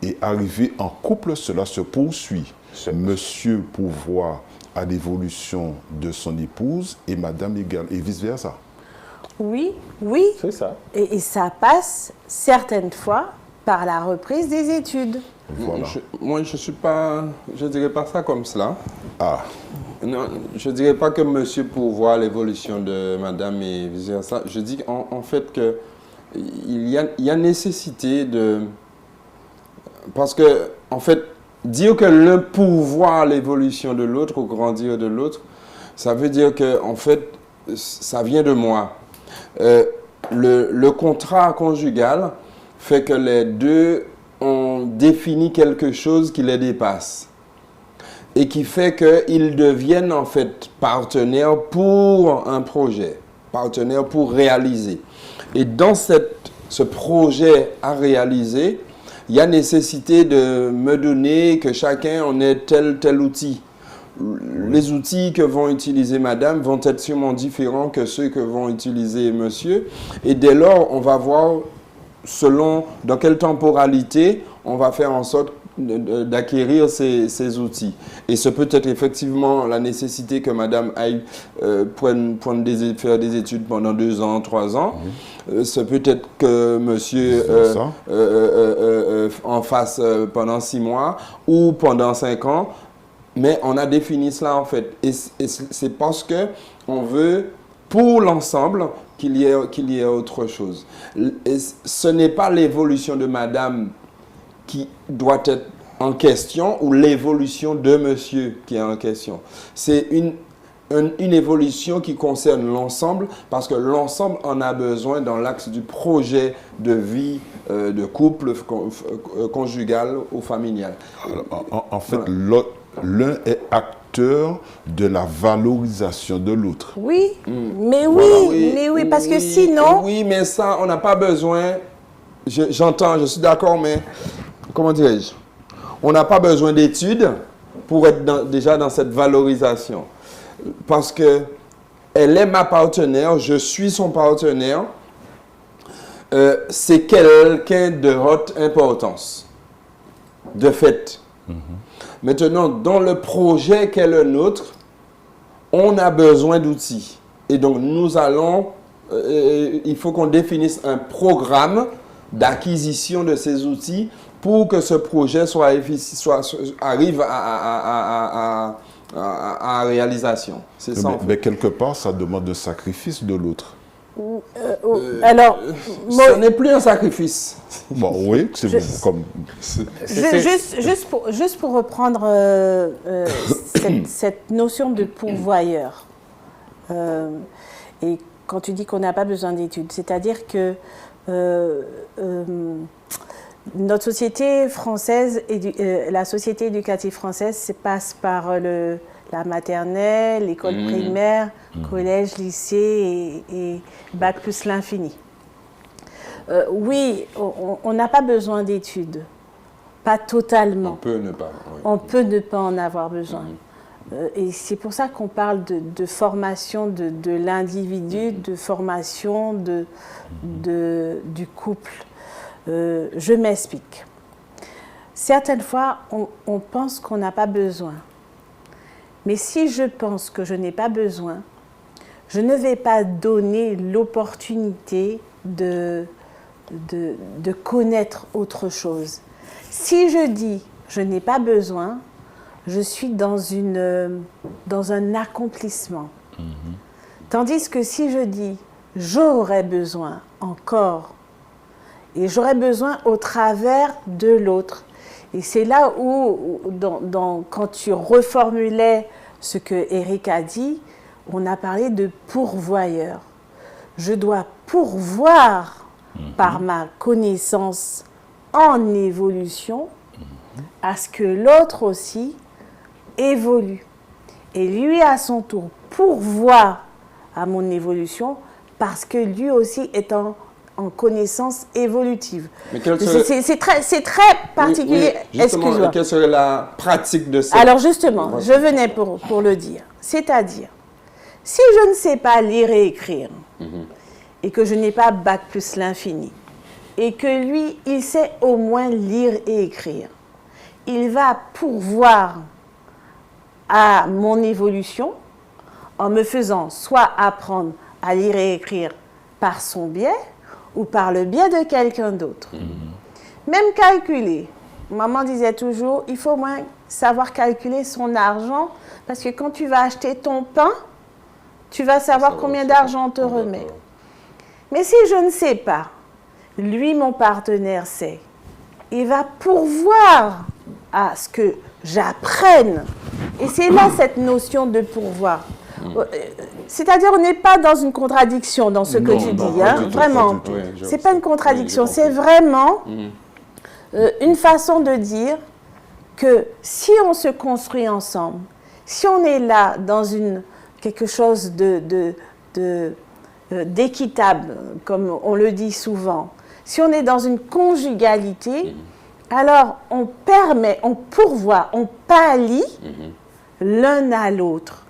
Et arrivé en couple, cela se poursuit. Monsieur pourvoit à l'évolution de son épouse et madame égale, et vice-versa. Oui, oui. C'est ça. Et ça passe certaines fois par la reprise des études. Voilà. Moi, je dirais pas ça comme cela. Ah, Non, je dirais pas que monsieur pourvoit l'évolution de madame et vice-versa. Je dis en fait que il y a nécessité de... Parce que, en fait, dire que l'un pourvoit l'évolution de l'autre ou grandir de l'autre, ça veut dire que, en fait, ça vient de moi. Le contrat conjugal fait que les deux ont défini quelque chose qui les dépasse et qui fait qu'ils deviennent en fait partenaires pour un projet, partenaires pour réaliser. Et dans ce projet à réaliser, il y a nécessité de me donner que chacun en ait tel outil. Les outils que vont utiliser madame vont être sûrement différents que ceux que vont utiliser monsieur. Et dès lors, on va voir selon dans quelle temporalité on va faire en sorte d'acquérir ces outils. Et ce peut être effectivement la nécessité que madame aille faire des études pendant 2 ans, 3 ans. Ce peut être que monsieur en fasse pendant 6 mois ou pendant 5 ans. Mais on a défini cela en fait. Et c'est parce qu'on veut pour l'ensemble qu'il y ait autre chose. Et ce n'est pas l'évolution de madame qui doit être en question ou l'évolution de monsieur qui est en question. C'est une évolution qui concerne l'ensemble parce que l'ensemble en a besoin dans l'axe du projet de vie, de couple conjugal ou familial. Alors, en fait, l'un est acteur de la valorisation de l'autre. Oui, mais Voilà, oui, parce que sinon... Oui, mais ça, on n'a pas besoin... J'entends, je suis d'accord, mais... Comment dirais-je? On n'a pas besoin d'études pour être déjà dans cette valorisation. Parce que elle est ma partenaire, je suis son partenaire. C'est quelqu'un de haute importance. De fait. Maintenant, dans le projet qu'est le nôtre, on a besoin d'outils. Et donc, nous allons... il faut qu'on définisse un programme d'acquisition de ces outils pour que ce projet arrive à réalisation. C'est ça. Mais quelque part, ça demande un sacrifice de l'autre. Alors, ce n'est plus un sacrifice. Bon, oui, c'est comme... Juste pour reprendre cette notion de pourvoyeur. Et quand tu dis qu'on n'a pas besoin d'études, c'est-à-dire que notre société française, la société éducative française passe par la maternelle, l'école primaire, collège, lycée et bac plus l'infini. Oui, on n'a pas besoin d'études, pas totalement. On peut ne pas. Oui. On peut ne pas en avoir besoin. Et c'est pour ça qu'on parle de formation de l'individu, de formation du couple. Je m'explique. Certaines fois, on pense qu'on n'a pas besoin. Mais si je pense que je n'ai pas besoin, je ne vais pas donner l'opportunité de connaître autre chose. Si je dis je n'ai pas besoin, je suis dans un accomplissement. Tandis que si je dis j'aurais besoin encore, et j'aurais besoin au travers de l'autre. Et c'est là où, quand tu reformulais ce que Eric a dit, on a parlé de pourvoyeur. Je dois pourvoir par ma connaissance en évolution à ce que l'autre aussi évolue. Et lui, à son tour, pourvoit à mon évolution parce que lui aussi est en connaissance évolutive. C'est très particulier. Oui, justement, quelle serait la pratique de ça? Alors justement, je venais pour le dire. C'est-à-dire, si je ne sais pas lire et écrire, et que je n'ai pas bac plus l'infini, et que lui, il sait au moins lire et écrire, il va pourvoir à mon évolution en me faisant soit apprendre à lire et écrire par son biais, ou par le biais de quelqu'un d'autre. Même calculer. Maman disait toujours, il faut au moins savoir calculer son argent, parce que quand tu vas acheter ton pain, tu vas savoir combien d'argent on te remet. Mais si je ne sais pas, lui, mon partenaire, sait, il va pourvoir à ce que j'apprenne. Et c'est là cette notion de pourvoir. C'est-à-dire, on n'est pas dans une contradiction dans ce que tu dis, hein, vraiment. C'est pas une contradiction, c'est vraiment une façon de dire que si on se construit ensemble, si on est là dans quelque chose d'équitable, comme on le dit souvent, si on est dans une conjugalité, alors on pourvoit, on pallie l'un à l'autre.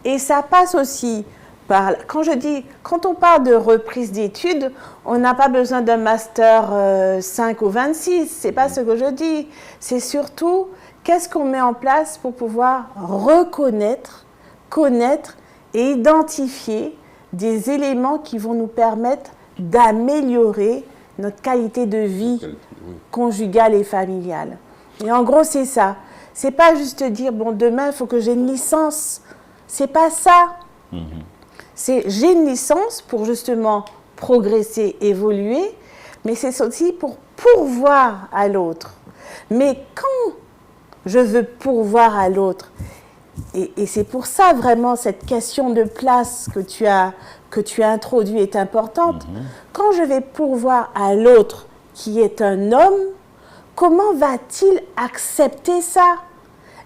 Et ça passe aussi par, quand on parle de reprise d'études, on n'a pas besoin d'un master 5 ou 26, c'est pas ce que je dis. C'est surtout, qu'est-ce qu'on met en place pour pouvoir reconnaître, connaître et identifier des éléments qui vont nous permettre d'améliorer notre qualité de vie conjugale et familiale. Et en gros, c'est ça. C'est pas juste dire, bon, demain, il faut que j'ai une licence. C'est pas ça. C'est j'ai une licence pour justement progresser, évoluer, mais c'est aussi pour pourvoir à l'autre. Mais quand je veux pourvoir à l'autre, et c'est pour ça vraiment cette question de place que tu as introduite est importante. Quand je vais pourvoir à l'autre qui est un homme, comment va-t-il accepter ça?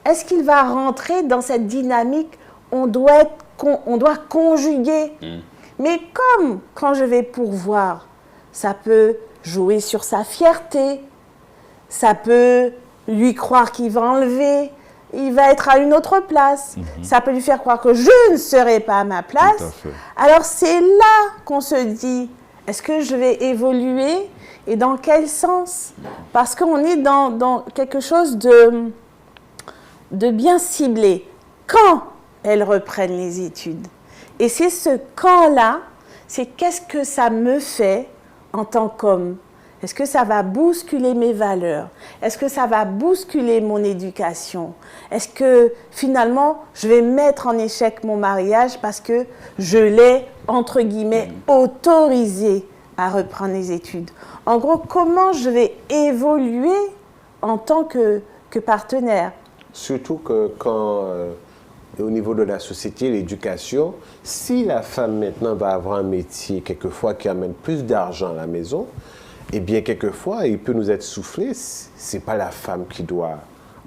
Est-ce qu'il va rentrer dans cette dynamique? On doit conjuguer. Mais comme quand je vais pourvoir, ça peut jouer sur sa fierté, ça peut lui croire qu'il va enlever, il va être à une autre place, ça peut lui faire croire que je ne serai pas à ma place. Alors c'est là qu'on se dit, est-ce que je vais évoluer et dans quel sens? Parce qu'on est dans quelque chose de bien ciblé. Quand elles reprennent les études. Et c'est ce quand-là, c'est qu'est-ce que ça me fait en tant qu'homme? Est-ce que ça va bousculer mes valeurs? Est-ce que ça va bousculer mon éducation? Est-ce que finalement, je vais mettre en échec mon mariage parce que je l'ai, entre guillemets, autorisé à reprendre les études? En gros, comment je vais évoluer en tant que partenaire? Surtout que quand... au niveau de la société, l'éducation, si la femme maintenant va avoir un métier quelquefois qui amène plus d'argent à la maison, Eh bien, quelquefois, il peut nous être soufflé, c'est pas la femme qui doit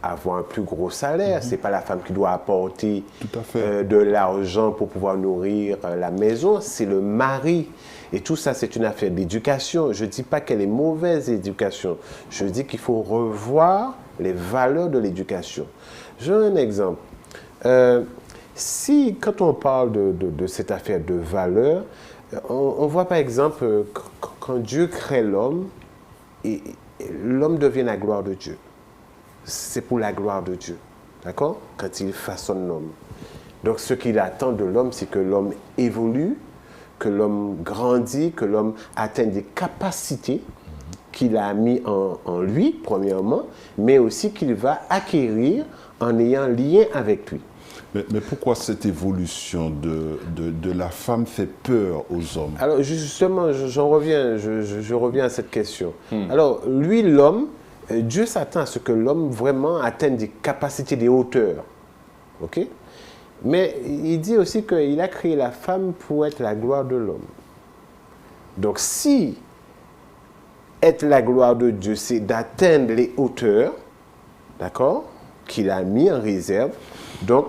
avoir un plus gros salaire, c'est pas la femme qui doit apporter Tout à fait. de l'argent pour pouvoir nourrir la maison, c'est le mari. Et tout ça, c'est une affaire d'éducation. Je ne dis pas qu'elle est mauvaise éducation. Je dis qu'il faut revoir les valeurs de l'éducation. J'ai un exemple. Si, quand on parle de cette affaire de valeurs, on voit par exemple quand Dieu crée l'homme, et l'homme devient la gloire de Dieu. C'est pour la gloire de Dieu, d'accord? Quand il façonne l'homme. Donc ce qu'il attend de l'homme, c'est que l'homme évolue, que l'homme grandit, que l'homme atteigne des capacités qu'il a mis en lui, premièrement, mais aussi qu'il va acquérir en ayant lien avec lui. Mais pourquoi cette évolution de la femme fait peur aux hommes? Alors justement, j'en reviens, je reviens à cette question. Alors lui, l'homme, Dieu s'attend à ce que l'homme vraiment atteigne des capacités, des hauteurs. OK? Mais il dit aussi qu'il a créé la femme pour être la gloire de l'homme. Donc si être la gloire de Dieu, c'est d'atteindre les hauteurs, d'accord, qu'il a mis en réserve, donc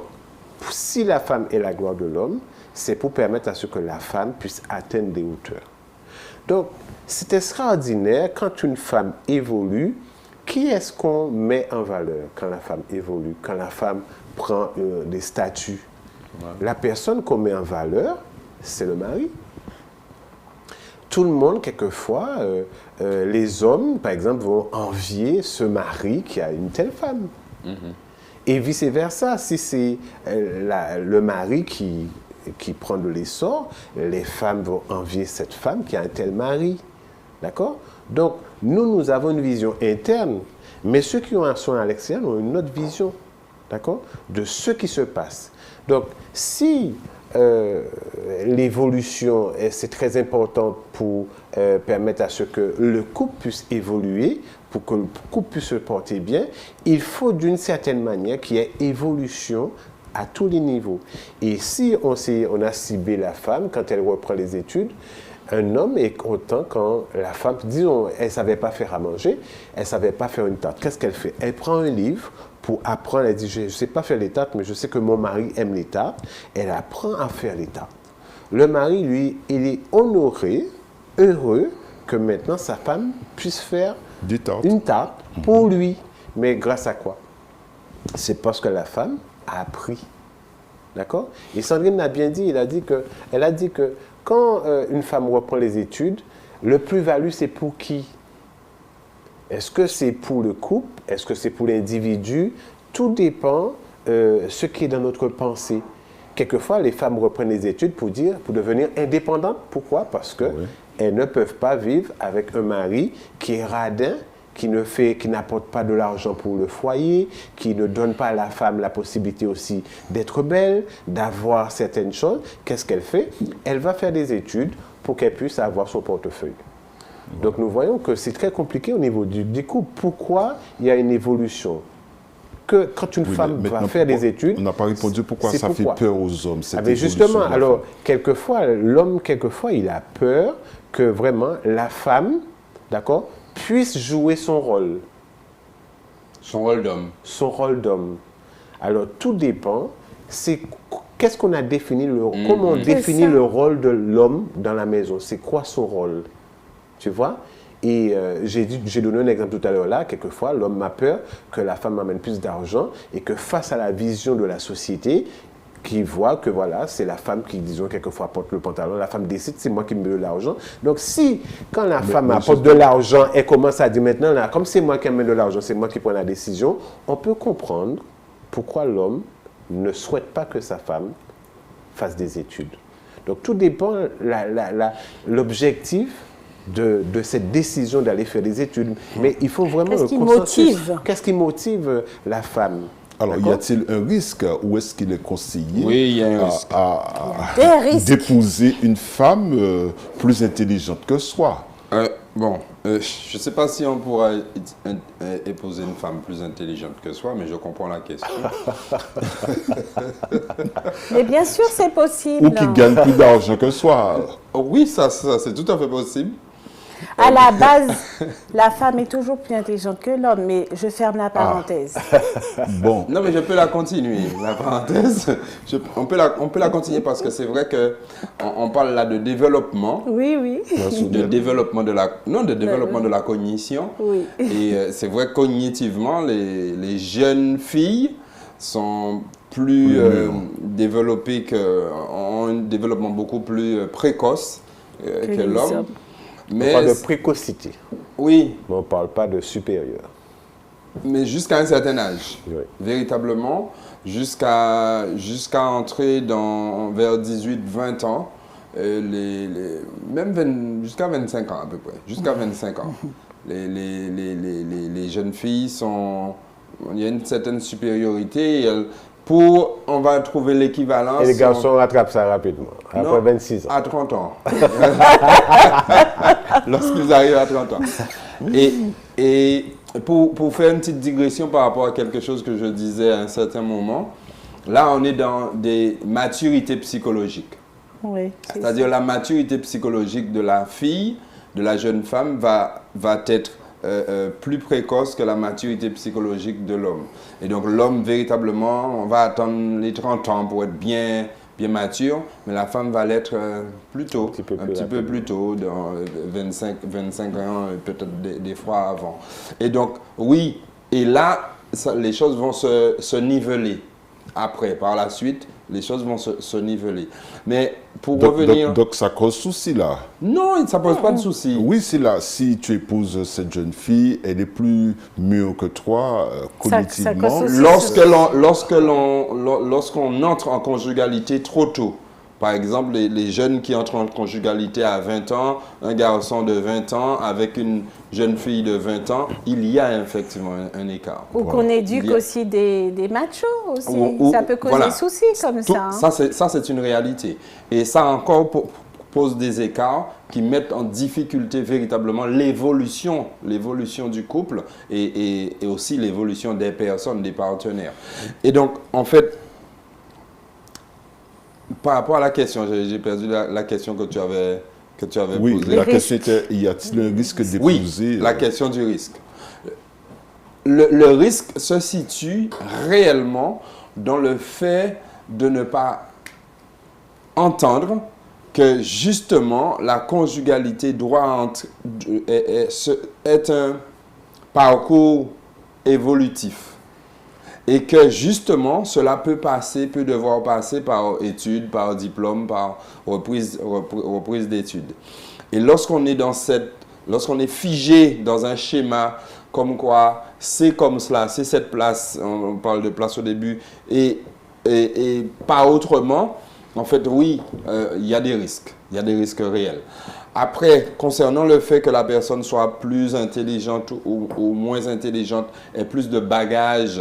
si la femme est la gloire de l'homme, c'est pour permettre à ce que la femme puisse atteindre des hauteurs. Donc, c'est extraordinaire quand une femme évolue. Qui est-ce qu'on met en valeur quand la femme évolue, quand la femme prend des statuts? La personne qu'on met en valeur, c'est le mari. Tout le monde, quelquefois, les hommes, par exemple, vont envier ce mari qui a une telle femme. Et vice-versa, si c'est le mari qui prend de l'essor, les femmes vont envier cette femme qui a un tel mari. D'accord? Donc, nous avons une vision interne, mais ceux qui sont à l'extérieur ont une autre vision, d'accord, de ce qui se passe. Donc, si l'évolution, c'est très important pour permettre à ce que le couple puisse évoluer, pour que le couple puisse se porter bien, il faut d'une certaine manière qu'il y ait évolution à tous les niveaux. Et si on a ciblé la femme quand elle reprend les études, un homme est content quand la femme, disons, elle ne savait pas faire à manger, elle ne savait pas faire une tarte. Qu'est-ce qu'elle fait? Elle prend un livre pour apprendre, elle dit, je ne sais pas faire les tartes, mais je sais que mon mari aime les tartes. Elle apprend à faire les tartes. Le mari, lui, il est honoré, heureux, que maintenant sa femme puisse faire une tarte pour lui. Mais grâce à quoi? C'est parce que la femme a appris. D'accord? Et Sandrine l'a bien dit, elle a dit que quand une femme reprend les études, le plus-value, c'est pour qui? Est-ce que c'est pour le couple? Est-ce que c'est pour l'individu? Tout dépend ce qui est dans notre pensée. Quelquefois, les femmes reprennent les études pour devenir indépendantes. Pourquoi? Parce qu'elles ne peuvent pas vivre avec un mari qui est radin, qui n'apporte pas de l'argent pour le foyer, qui ne donne pas à la femme la possibilité aussi d'être belle, d'avoir certaines choses. Qu'est-ce qu'elle fait? Elle va faire des études pour qu'elle puisse avoir son portefeuille. Donc nous voyons que c'est très compliqué au niveau du couple. Pourquoi il y a une évolution? Que quand une femme va faire des études... On n'a pas répondu pourquoi ça fait peur aux hommes, cette évolution. Justement, alors, quelquefois, l'homme, il a peur que vraiment la femme, d'accord, puisse jouer son rôle. Son rôle d'homme. Son rôle d'homme. Alors, tout dépend. Qu'est-ce qu'on a défini, comment on définit le rôle de l'homme dans la maison? C'est quoi son rôle? Tu vois? Et j'ai donné un exemple tout à l'heure là. Quelquefois, l'homme a peur que la femme amène plus d'argent et que face à la vision de la société, qui voit que voilà, c'est la femme qui, disons, quelquefois porte le pantalon, la femme décide, c'est moi qui me mets de l'argent. Donc si, quand la femme apporte de l'argent, elle commence à dire maintenant, là, comme c'est moi qui amène de l'argent, c'est moi qui prends la décision, on peut comprendre pourquoi l'homme ne souhaite pas que sa femme fasse des études. Donc tout dépend l'objectif de cette décision d'aller faire des études. Mais il faut vraiment Qu'est-ce qui motive? Qu'est-ce qui motive la femme? Alors, y a-t-il un risque ou est-ce qu'il est conseillé il y a un risque. à d'épouser une femme plus intelligente que soi? Je ne sais pas si on pourra épouser une femme plus intelligente que soi, mais je comprends la question. Mais bien sûr, c'est possible. Ou qui gagne plus d'argent que soi. Oui, ça c'est tout à fait possible. À la base, la femme est toujours plus intelligente que l'homme, mais je ferme la parenthèse. Bon. Non, mais je peux la continuer, la parenthèse. On peut la continuer parce que c'est vrai qu'on parle là de développement. Oui, oui. De développement de la cognition. Oui. Et c'est vrai que cognitivement, les jeunes filles sont plus développées, ont un développement beaucoup plus précoce que l'homme. On parle de précocité. Oui. Mais on ne parle pas de supérieur. Mais jusqu'à un certain âge, Oui. véritablement, jusqu'à entrer vers 18-20 ans, jusqu'à 25 ans à peu près, jusqu'à 25 ans. Les jeunes filles il y a une certaine supériorité. On va trouver l'équivalence. Et les garçons rattrapent ça rapidement, après 26 ans. À 30 ans. Lorsqu'ils arrivent à 30 ans. Et pour faire une petite digression par rapport à quelque chose que je disais à un certain moment, là, on est dans des maturités psychologiques. Oui, c'est-à-dire la maturité psychologique de la fille, de la jeune femme, va être plus précoce que la maturité psychologique de l'homme. Et donc l'homme, véritablement, on va attendre les 30 ans pour être bien mature, mais la femme va l'être plus tôt, un petit peu plus tôt, dans 25 ans, peut-être des fois avant. Et donc, oui, et là, les choses vont se niveler. Après, par la suite, les choses vont se niveler. Mais pour revenir... Donc ça cause souci là? Non, ça ne pose pas de souci. Oui, si tu épouses cette jeune fille, elle est plus mûre que toi, cognitivement. Lorsqu'on entre en conjugalité trop tôt, par exemple, les jeunes qui entrent en conjugalité à 20 ans, un garçon de 20 ans avec une jeune fille de 20 ans, il y a effectivement un écart. Ou qu'on éduque aussi des machos aussi. Ça peut causer soucis comme ça. Ça, c'est une réalité. Et ça encore pose des écarts qui mettent en difficulté véritablement l'évolution du couple et aussi l'évolution des personnes, des partenaires. Et donc, en fait, par rapport à la question, j'ai perdu la question que tu avais posée. Oui, la question était, y a-t-il un risque d'épouser? Oui, la question du risque. Le risque se situe réellement dans le fait de ne pas entendre que justement la conjugalité doit être un parcours évolutif. Et que justement, cela peut devoir passer par études, par diplôme, par reprise d'études. Et lorsqu'on est figé dans un schéma comme quoi c'est comme cela, c'est cette place, on parle de place au début, et pas autrement, en fait, oui, il y a des risques réels. Après, concernant le fait que la personne soit plus intelligente ou moins intelligente, ait plus de bagages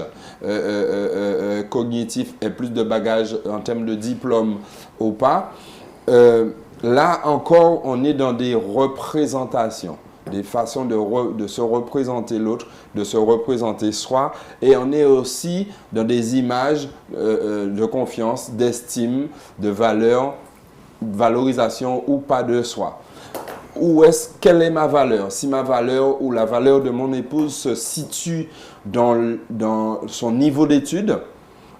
cognitifs, ait plus de bagages en termes de diplôme ou pas, là encore, on est dans des représentations, des façons de se représenter l'autre, de se représenter soi, et on est aussi dans des images de confiance, d'estime, de valeur, valorisation ou pas de soi. Quelle est ma valeur? Si ma valeur ou la valeur de mon épouse se situe dans son niveau d'études,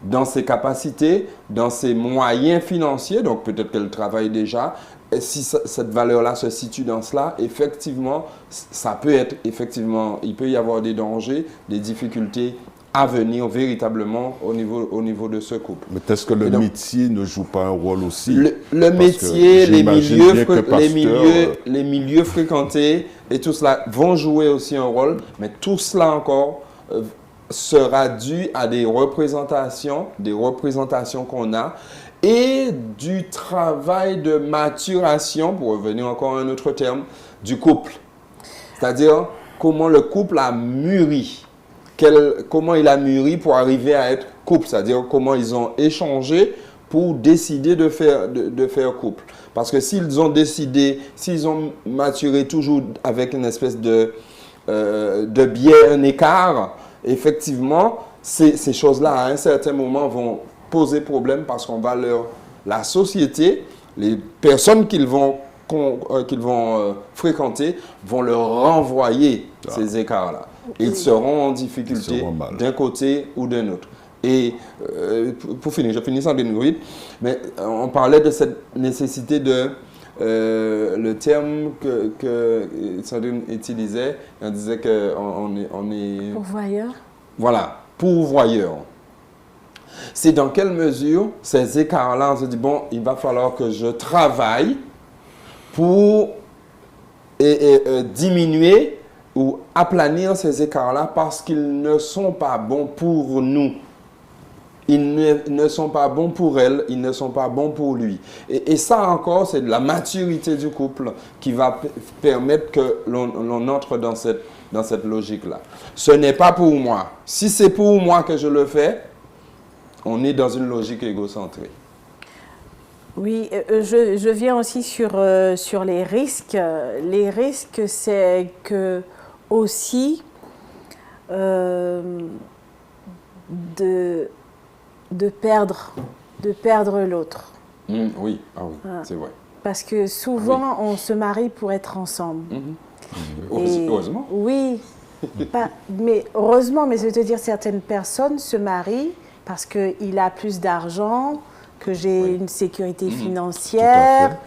dans ses capacités, dans ses moyens financiers, donc peut-être qu'elle travaille déjà, et si cette valeur-là se situe dans cela, effectivement, il peut y avoir des dangers, des difficultés à venir véritablement au niveau de ce couple. Mais est-ce que le métier ne joue pas un rôle aussi? Le métier, les milieux fréquentés et tout cela vont jouer aussi un rôle, mais tout cela encore sera dû à des représentations qu'on a et du travail de maturation, pour revenir encore à un autre terme, du couple. C'est-à-dire comment le couple a mûri. Comment il a mûri pour arriver à être couple, c'est-à-dire comment ils ont échangé pour décider de faire couple. Parce que s'ils ont maturé toujours avec une espèce de biais, un écart, effectivement, ces choses-là, à un certain moment, vont poser problème parce qu'on va la société, les personnes qu'ils vont qu'ils vont fréquenter vont leur renvoyer ces écarts-là. Ils seront en difficulté d'un côté ou d'un autre. Et pour finir, je finis sans dénouer, mais on parlait de cette nécessité de le terme que Sandrine utilisait, on disait qu'on est... Pourvoyeur. Voilà, pourvoyeur. C'est dans quelle mesure ces écarts-là, on se dit, bon, il va falloir que je travaille pour diminuer ou aplanir ces écarts-là parce qu'ils ne sont pas bons pour nous. Ils ne sont pas bons pour elle, ils ne sont pas bons pour lui. Et ça encore, c'est de la maturité du couple qui va permettre que l'on entre dans cette logique-là. Ce n'est pas pour moi. Si c'est pour moi que je le fais, on est dans une logique égocentrée. Oui, je viens aussi sur les risques. Les risques, c'est que aussi de perdre l'autre. Oui, c'est vrai. Parce que souvent, on se marie pour être ensemble. Heureusement. Oui, mais heureusement, mais je veux te dire, certaines personnes se marient parce qu'il a plus d'argent, que j'ai une sécurité financière,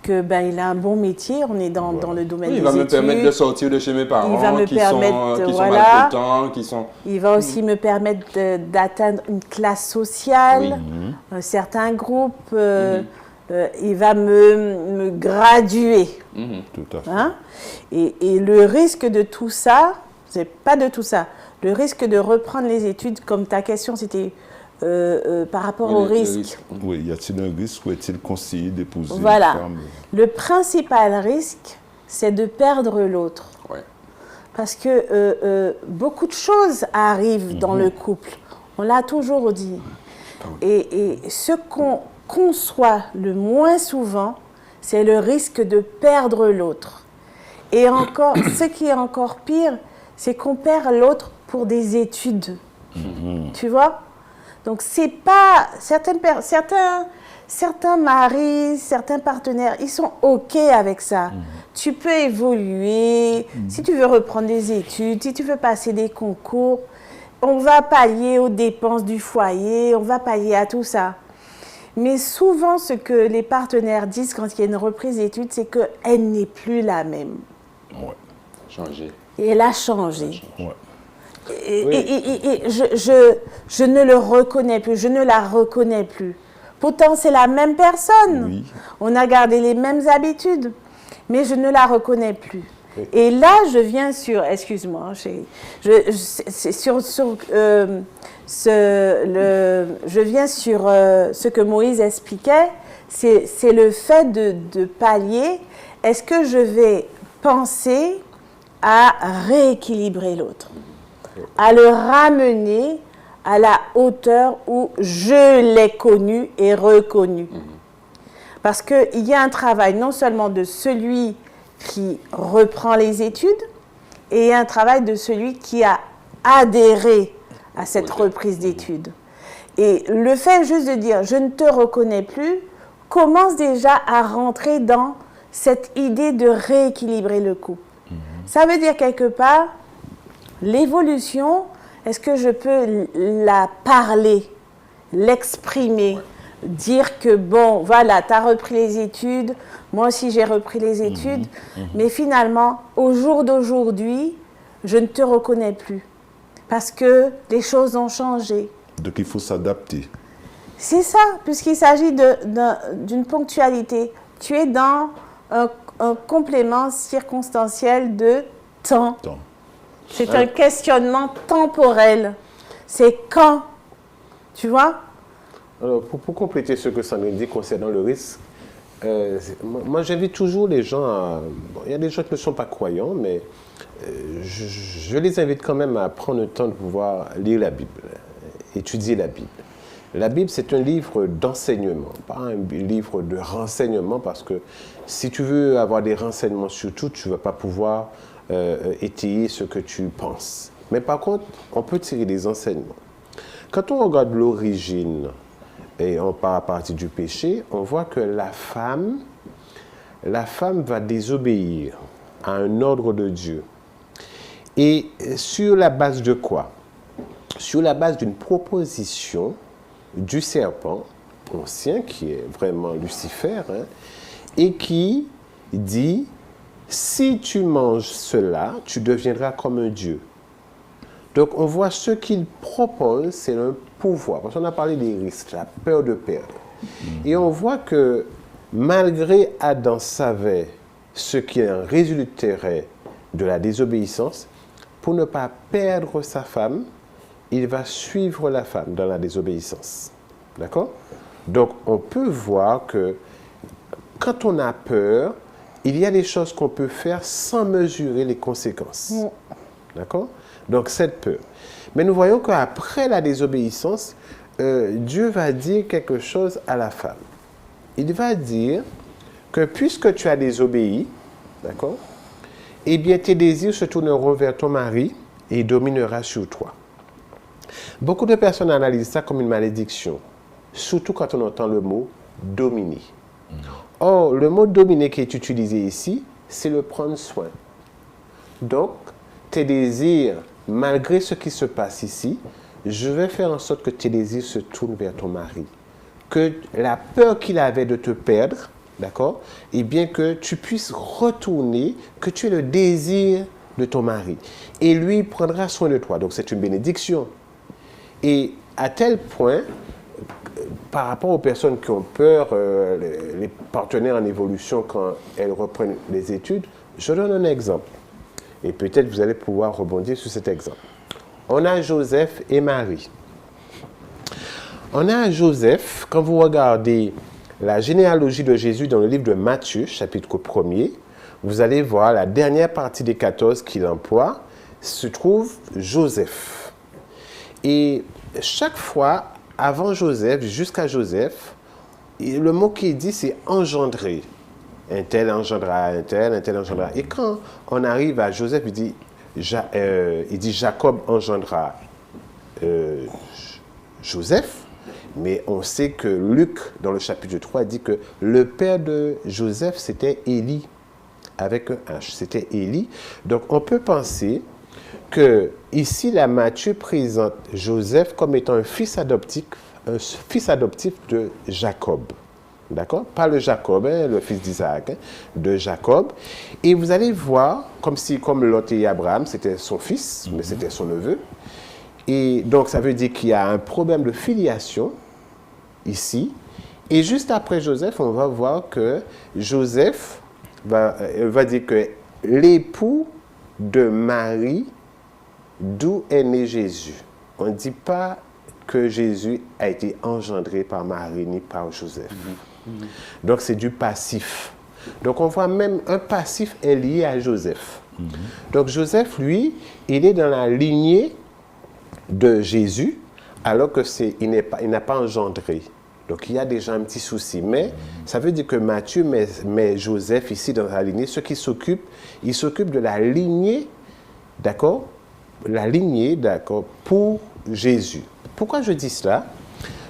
que il a un bon métier, on est dans le domaine des études. Il va me permettre de sortir de chez mes parents, il va me qui permettre, sont maltraitants, qui sont... Il va aussi me permettre d'atteindre une classe sociale, un certain groupe. Il va me graduer. Tout à fait. Hein? Et le risque de tout ça, c'est pas de tout ça, le risque de reprendre les études, comme ta question c'était par rapport au risque. Oui, y a-t-il un risque ou est-il conseillé d'épouser Voilà. une femme? Le principal risque, c'est de perdre l'autre. Ouais. Parce que beaucoup de choses arrivent dans le couple. On l'a toujours dit. Et ce qu'on conçoit le moins souvent, c'est le risque de perdre l'autre. Et encore, ce qui est encore pire, c'est qu'on perd l'autre pour des études. Tu vois? Donc, c'est pas... Certains maris, certains partenaires, ils sont OK avec ça. Tu peux évoluer. Si tu veux reprendre des études, si tu veux passer des concours, on va pallier aux dépenses du foyer, on va pallier à tout ça. Mais souvent, ce que les partenaires disent quand il y a une reprise d'études, c'est qu'elle n'est plus la même. Ouais. Changer. Et elle a changé. Ouais. Et je ne le reconnais plus, je ne la reconnais plus. Pourtant, c'est la même personne. Oui. On a gardé les mêmes habitudes, mais je ne la reconnais plus. Et là, je viens sur, excuse-moi, je viens sur ce que Moïse expliquait, c'est le fait de pallier. Est-ce que je vais penser à rééquilibrer l'autre, à le ramener à la hauteur où je l'ai connu et reconnu. Parce qu'il y a un travail non seulement de celui qui reprend les études, et un travail de celui qui a adhéré à cette reprise d'études. Et le fait juste de dire « je ne te reconnais plus » commence déjà à rentrer dans cette idée de rééquilibrer le couple. Ça veut dire quelque part, l'évolution, est-ce que je peux la parler, l'exprimer, dire que bon, voilà, tu as repris les études, moi aussi j'ai repris les études, mais finalement, au jour d'aujourd'hui, je ne te reconnais plus parce que les choses ont changé. Donc il faut s'adapter. C'est ça, puisqu'il s'agit d'une ponctualité. Tu es dans un complément circonstanciel de temps. C'est un questionnement temporel. C'est quand, tu vois? Alors, pour compléter ce que Sandrine dit concernant le risque, moi j'invite toujours les gens à... Bon, il y a des gens qui ne sont pas croyants, mais je les invite quand même à prendre le temps de pouvoir lire la Bible, étudier la Bible. La Bible, c'est un livre d'enseignement, pas un livre de renseignement, parce que si tu veux avoir des renseignements sur tout, tu ne vas pas pouvoir étayer ce que tu penses. Mais par contre, on peut tirer des enseignements. Quand on regarde l'origine, et on part à partir du péché, on voit que la femme, la femme va désobéir à un ordre de Dieu. Et sur la base de quoi? Sur la base d'une proposition du serpent ancien, qui est vraiment Lucifer, et qui dit, si tu manges cela, tu deviendras comme un Dieu. Donc on voit ce qu'il propose, c'est un pouvoir. Parce qu'on a parlé des risques, la peur de perdre. Et on voit que malgré Adam savait ce qui en résulterait de la désobéissance, pour ne pas perdre sa femme, il va suivre la femme dans la désobéissance. D'accord? Donc on peut voir que quand on a peur, il y a des choses qu'on peut faire sans mesurer les conséquences. D'accord? Donc cette peur. Mais nous voyons qu'après la désobéissance, Dieu va dire quelque chose à la femme. Il va dire que puisque tu as désobéi, d'accord, eh bien tes désirs se tourneront vers ton mari et il dominera sur toi. Beaucoup de personnes analysent ça comme une malédiction, surtout quand on entend le mot dominer. Or, le mot dominer qui est utilisé ici, c'est le prendre soin. Donc, tes désirs, malgré ce qui se passe ici, je vais faire en sorte que tes désirs se tournent vers ton mari. Que la peur qu'il avait de te perdre, d'accord, et bien que tu puisses retourner, que tu aies le désir de ton mari. Et lui prendra soin de toi. Donc, c'est une bénédiction. Et à tel point, par rapport aux personnes qui ont peur, les partenaires en évolution quand elles reprennent les études, je donne un exemple. Et peut-être vous allez pouvoir rebondir sur cet exemple. On a Joseph et Marie. On a Joseph, quand vous regardez la généalogie de Jésus dans le livre de Matthieu, chapitre 1er, vous allez voir la dernière partie des 14 qu'il emploie, se trouve Joseph. Et chaque fois, avant Joseph, jusqu'à Joseph, le mot qu'il dit, c'est engendrer. Un tel engendra un tel engendra. Et quand on arrive à Joseph, il dit Jacob engendra Joseph. Mais on sait que Luc, dans le chapitre 3, dit que le père de Joseph, c'était Élie, avec un H, c'était Élie. Donc on peut penser que ici, la Matthieu présente Joseph comme étant un fils adoptif de Jacob. D'accord? Pas le Jacob, le fils d'Isaac, de Jacob. Et vous allez voir, comme Lot et Abraham, c'était son fils, mais c'était son neveu. Et donc, ça veut dire qu'il y a un problème de filiation ici. Et juste après Joseph, on va voir que Joseph va dire que l'époux de Marie, d'où est né Jésus. On ne dit pas que Jésus a été engendré par Marie ni par Joseph. Donc, c'est du passif. Donc, on voit même un passif est lié à Joseph. Donc, Joseph, lui, il est dans la lignée de Jésus, alors qu'il n'a pas engendré. Donc, il y a déjà un petit souci. Mais ça veut dire que Matthieu met Joseph ici dans la lignée. Ce qui s'occupe, il s'occupe de la lignée, d'accord? La lignée, d'accord, pour Jésus. Pourquoi je dis cela?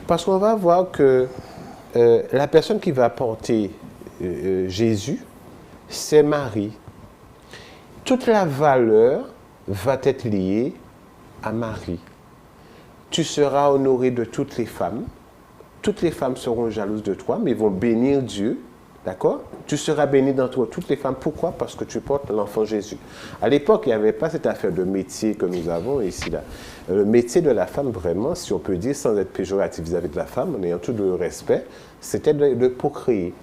Parce qu'on va voir que la personne qui va porter Jésus, c'est Marie. Toute la valeur va être liée à Marie. Tu seras honoré de toutes les femmes. Toutes les femmes seront jalouses de toi, mais vont bénir Dieu. D'accord? Tu seras béni d'entre toutes les femmes. Pourquoi? Parce que tu portes l'enfant Jésus. À l'époque, il n'y avait pas cette affaire de métier que nous avons ici. Là. Le métier de la femme, vraiment, si on peut dire, sans être péjoratif vis-à-vis de la femme, en ayant tout le respect, c'était de procréer,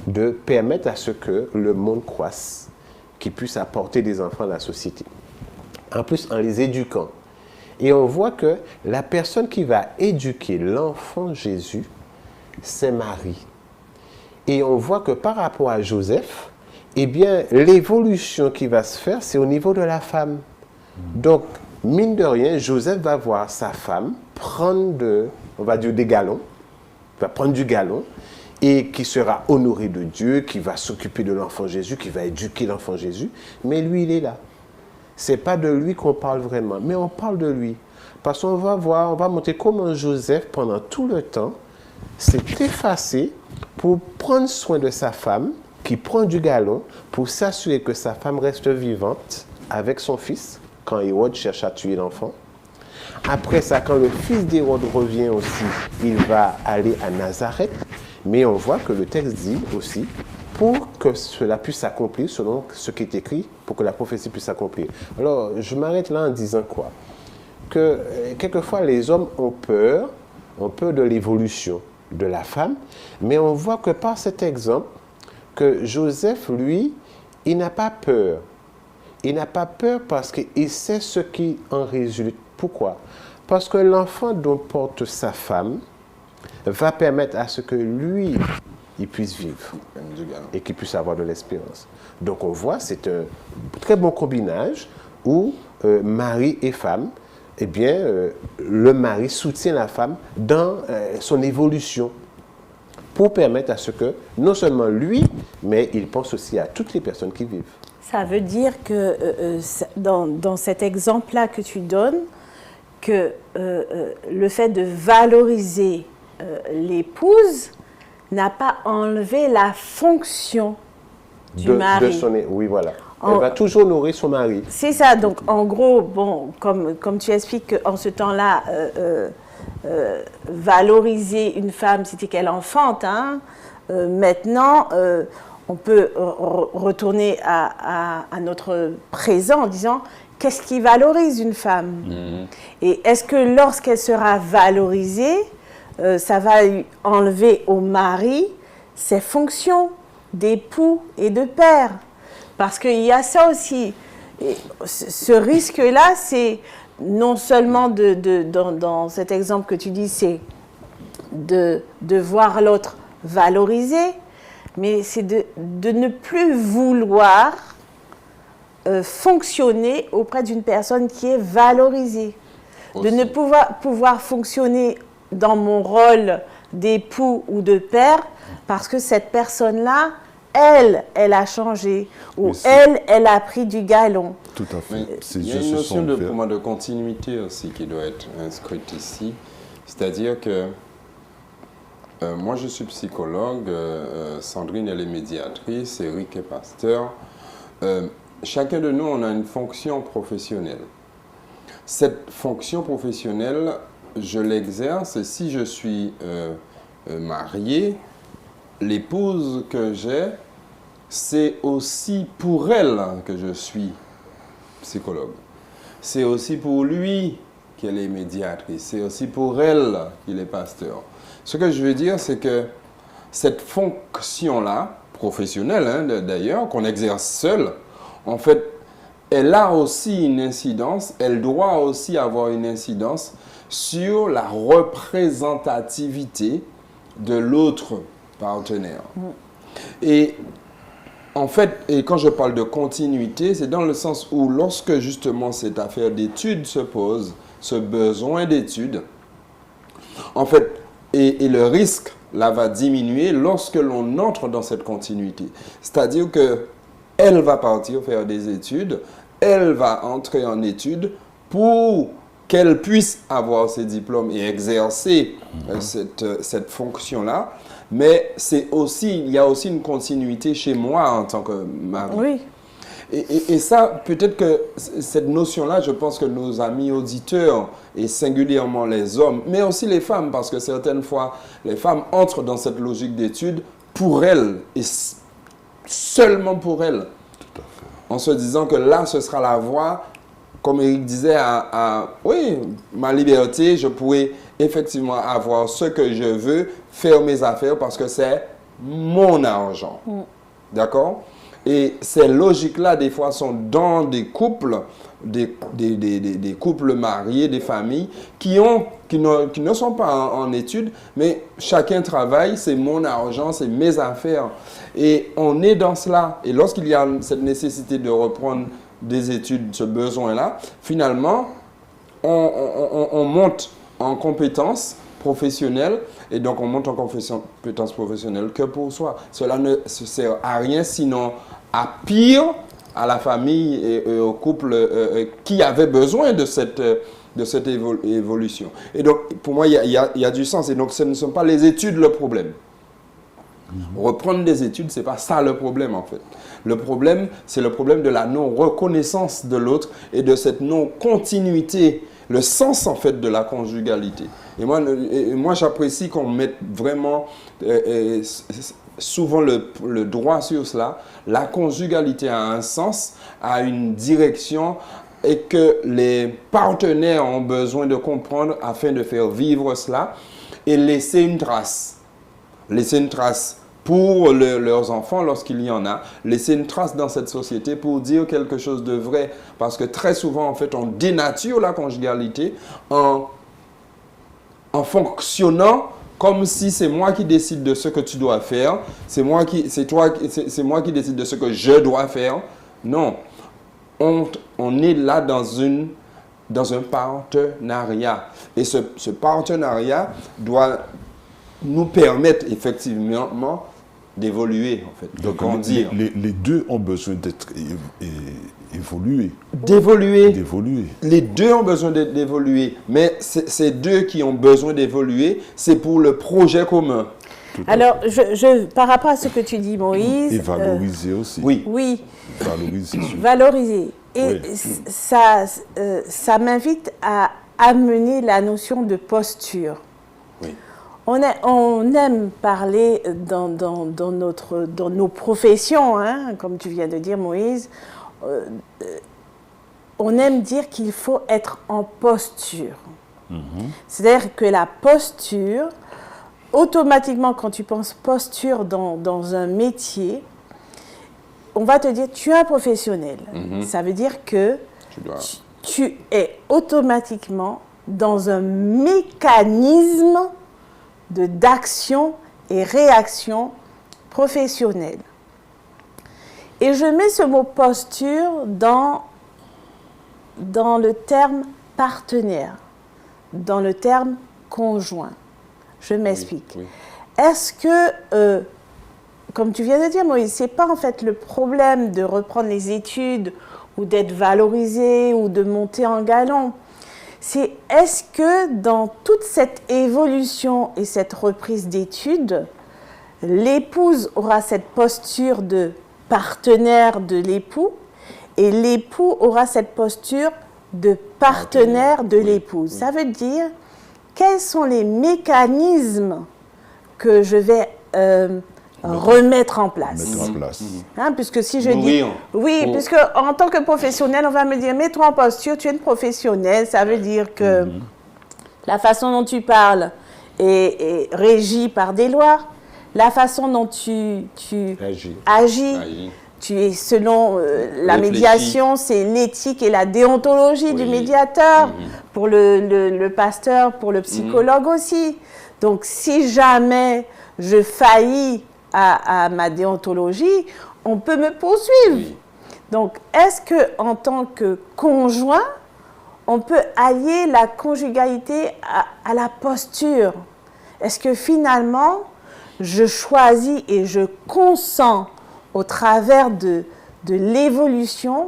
de permettre à ce que le monde croisse, qu'il puisse apporter des enfants à la société. En plus, en les éduquant. Et on voit que la personne qui va éduquer l'enfant Jésus, c'est Marie. Et on voit que par rapport à Joseph, eh bien, l'évolution qui va se faire, c'est au niveau de la femme. Donc, mine de rien, Joseph va voir sa femme prendre on va dire des galons, va prendre du galon, et qui sera honoré de Dieu, qui va s'occuper de l'enfant Jésus, qui va éduquer l'enfant Jésus. Mais lui, il est là. Ce n'est pas de lui qu'on parle vraiment, mais on parle de lui. Parce qu'on va voir, on va montrer comment Joseph, pendant tout le temps, s'est effacé pour prendre soin de sa femme, qui prend du galon pour s'assurer que sa femme reste vivante avec son fils quand Hérode cherche à tuer l'enfant. Après ça, quand le fils d'Hérode revient aussi, il va aller à Nazareth. Mais on voit que le texte dit aussi, pour que cela puisse s'accomplir selon ce qui est écrit, pour que la prophétie puisse s'accomplir. Alors, je m'arrête là en disant quoi? Que quelquefois, les hommes ont peur de l'évolution de la femme, mais on voit que par cet exemple, que Joseph, lui, il n'a pas peur. Il n'a pas peur parce qu'il sait ce qui en résulte. Pourquoi? Parce que l'enfant dont porte sa femme va permettre à ce que lui, il puisse vivre et qu'il puisse avoir de l'espérance. Donc on voit, c'est un très bon combinage où mari et femme, eh bien, le mari soutient la femme dans son évolution pour permettre à ce que, non seulement lui, mais il pense aussi à toutes les personnes qui vivent. Ça veut dire que dans cet exemple-là que tu donnes, que le fait de valoriser l'épouse n'a pas enlevé la fonction du mari. Oui, voilà. Elle va toujours nourrir son mari. C'est ça. Donc, en gros, bon, comme tu expliques qu'en ce temps-là, valoriser une femme, c'était qu'elle enfante. Hein. Maintenant, on peut retourner à notre présent en disant qu'est-ce qui valorise une femme? Et est-ce que lorsqu'elle sera valorisée, ça va lui enlever au mari ses fonctions d'époux et de père? Parce qu'il y a ça aussi. Et ce risque-là, c'est non seulement dans cet exemple que tu dis, c'est de voir l'autre valorisé, mais c'est de ne plus vouloir fonctionner auprès d'une personne qui est valorisée. Aussi. De ne pouvoir fonctionner dans mon rôle d'époux ou de père parce que cette personne-là, elle a changé ou elle a pris du galon. Tout à fait. Il y a une notion de continuité aussi qui doit être inscrite ici. C'est-à-dire que moi, je suis psychologue, Sandrine, elle est médiatrice, Eric est pasteur. Chacun de nous, on a une fonction professionnelle. Cette fonction professionnelle, je l'exerce si je suis marié. L'épouse que j'ai, c'est aussi pour elle que je suis psychologue. C'est aussi pour lui qu'elle est médiatrice. C'est aussi pour elle qu'il est pasteur. Ce que je veux dire, c'est que cette fonction-là, professionnelle hein, d'ailleurs, qu'on exerce seul, en fait, elle a aussi une incidence, elle doit aussi avoir une incidence sur la représentativité de l'autre partenaire. Et en fait, et quand je parle de continuité, c'est dans le sens où lorsque justement cette affaire d'études se pose, ce besoin d'études, en fait, et le risque là va diminuer lorsque l'on entre dans cette continuité. C'est-à-dire que elle va partir faire des études, elle va entrer en études pour qu'elle puisse avoir ses diplômes et exercer cette fonction-là. Mais il y a aussi une continuité chez moi en tant que mari. Oui. Et ça, peut-être que cette notion-là, je pense que nos amis auditeurs, et singulièrement les hommes, mais aussi les femmes, parce que certaines fois, les femmes entrent dans cette logique d'études pour elles, et seulement pour elles. En se disant que là, ce sera la voie, comme Eric disait, oui, ma liberté, je pourrais effectivement avoir ce que je veux, faire mes affaires parce que c'est mon argent. D'accord? Et ces logiques-là, des fois, sont dans des couples, des couples mariés, des familles qui ne sont pas en études, mais chacun travaille, c'est mon argent, c'est mes affaires. Et on est dans cela. Et lorsqu'il y a cette nécessité de reprendre des études, ce besoin-là, finalement, on monte en compétences professionnelles, et donc on monte en compétences professionnelles que pour soi. Cela ne sert à rien, sinon à pire à la famille et au couple qui avait besoin de cette évolution. Et donc, pour moi, il y a du sens. Et donc, ce ne sont pas les études le problème. Reprendre des études, c'est pas ça le problème en fait. Le problème, c'est le problème de la non-reconnaissance de l'autre et de cette non-continuité, le sens en fait de la conjugalité. Et moi j'apprécie qu'on mette vraiment souvent le droit sur cela. La conjugalité a un sens, a une direction et que les partenaires ont besoin de comprendre afin de faire vivre cela et laisser une trace. Laisser une trace pour leurs enfants lorsqu'il y en a, laisser une trace dans cette société pour dire quelque chose de vrai. Parce que très souvent, en fait, on dénature la conjugalité en fonctionnant comme si c'est moi qui décide de ce que tu dois faire, c'est moi qui décide de ce que je dois faire. Non, on est là dans un partenariat. Et ce partenariat doit nous permettre effectivement d'évoluer, en fait, de grandir. Les deux ont besoin d'être évolués. D'évoluer. D'évoluer. Les deux ont besoin d'évoluer. Mais ces deux qui ont besoin d'évoluer, c'est pour le projet commun. Alors, par rapport à ce que tu dis, Moïse... Et valoriser aussi. Oui. Oui. Valoriser. Valoriser. Et Oui. ça m'invite à amener la notion de posture. Oui. On aime parler dans nos professions, hein, comme tu viens de dire, Moïse, on aime dire qu'il faut être en posture. C'est-à-dire que la posture, automatiquement, quand tu penses posture dans un métier, on va te dire, tu es un professionnel. Ça veut dire que tu es automatiquement dans un mécanisme d'action et réaction professionnelle. Et je mets ce mot posture dans le terme partenaire, dans le terme conjoint. Je m'explique. Oui. Est-ce que, comme tu viens de dire, Moïse, ce n'est pas en fait le problème de reprendre les études ou d'être valorisé ou de monter en galon. C'est est-ce que dans toute cette évolution et cette reprise d'études, l'épouse aura cette posture de partenaire de l'époux et l'époux aura cette posture de partenaire de l'épouse. Ça veut dire, quels sont les mécanismes que je vais remettre en place. Hein, puisque si je dis... Oui, puisque en tant que professionnel, on va me dire, mets-toi en posture, tu es une professionnelle. Ça veut dire que la façon dont tu parles est régie par des lois. La façon dont tu agis, tu es selon la médiation, c'est l'éthique et la déontologie du médiateur, pour le pasteur, pour le psychologue aussi. Donc, si jamais je faillis à ma déontologie, on peut me poursuivre. Donc, est-ce qu'en tant que conjoint, on peut allier la conjugalité à la posture? Est-ce que finalement, je choisis et je consens au travers de l'évolution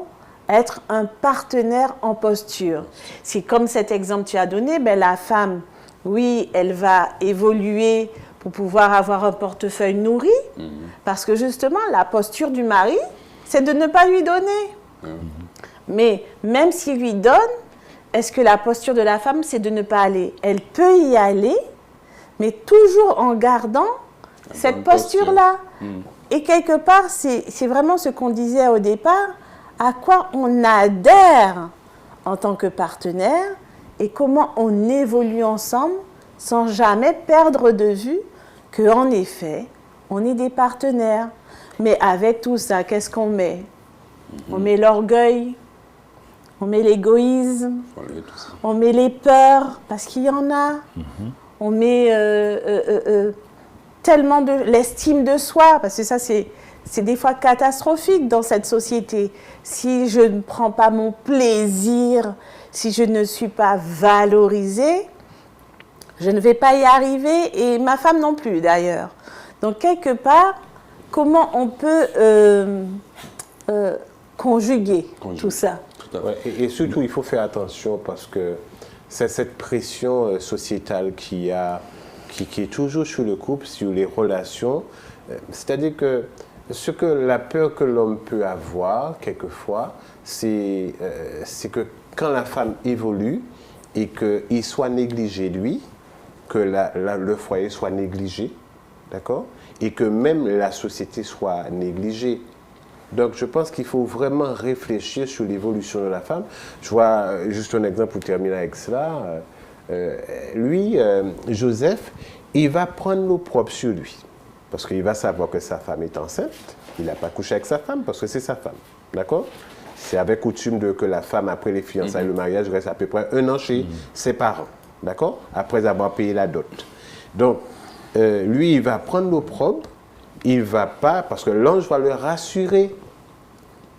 être un partenaire en posture? C'est comme cet exemple que tu as donné, ben, la femme, oui, elle va évoluer pour pouvoir avoir un portefeuille nourri, parce que justement, la posture du mari, c'est de ne pas lui donner. Mais même s'il lui donne, est-ce que la posture de la femme, c'est de ne pas aller? Elle peut y aller, mais toujours en gardant cette posture-là. Et quelque part, c'est vraiment ce qu'on disait au départ, à quoi on adhère en tant que partenaire et comment on évolue ensemble sans jamais perdre de vue qu'en effet, on est des partenaires. Mais avec tout ça, qu'est-ce qu'on met? On met l'orgueil, on met l'égoïsme, on met les peurs, parce qu'il y en a. On met tellement de l'estime de soi, parce que ça, c'est des fois catastrophique dans cette société. Si je ne prends pas mon plaisir, si je ne suis pas valorisée, je ne vais pas y arriver, et ma femme non plus d'ailleurs. Donc quelque part, comment on peut conjuguer tout ça? Ouais, et surtout, il faut faire attention parce que c'est cette pression sociétale qui est toujours sur le couple, sur les relations. C'est-à-dire que la peur que l'homme peut avoir, quelquefois, c'est que quand la femme évolue et qu'il soit négligé, lui, que le foyer soit négligé, d'accord? Et que même la société soit négligée. Donc, je pense qu'il faut vraiment réfléchir sur l'évolution de la femme. Je vois juste un exemple pour terminer avec cela. Joseph, il va prendre l'opprobre sur lui. Parce qu'il va savoir que sa femme est enceinte. Il n'a pas couché avec sa femme parce que c'est sa femme. D'accord? C'est avec coutume que la femme, après les fiançailles, le mariage, reste à peu près 1 an chez ses parents. D'accord? Après avoir payé la dot. Donc, lui, il va prendre l'opprobre. Il ne va pas, parce que l'ange va le rassurer.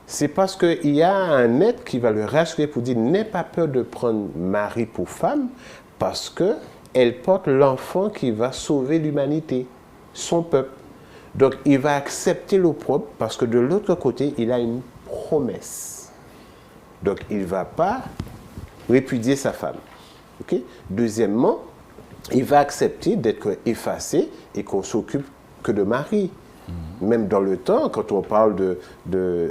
C'est parce qu'il y a un être qui va le rassurer pour dire, n'aie pas peur de prendre Marie pour femme, parce qu'elle porte l'enfant qui va sauver l'humanité, son peuple. Donc, il va accepter l'opprobre parce que de l'autre côté, il a une promesse. Donc, il ne va pas répudier sa femme. Okay? Deuxièmement, il va accepter d'être effacé et qu'on s'occupe que de Marie. Même dans le temps, quand on parle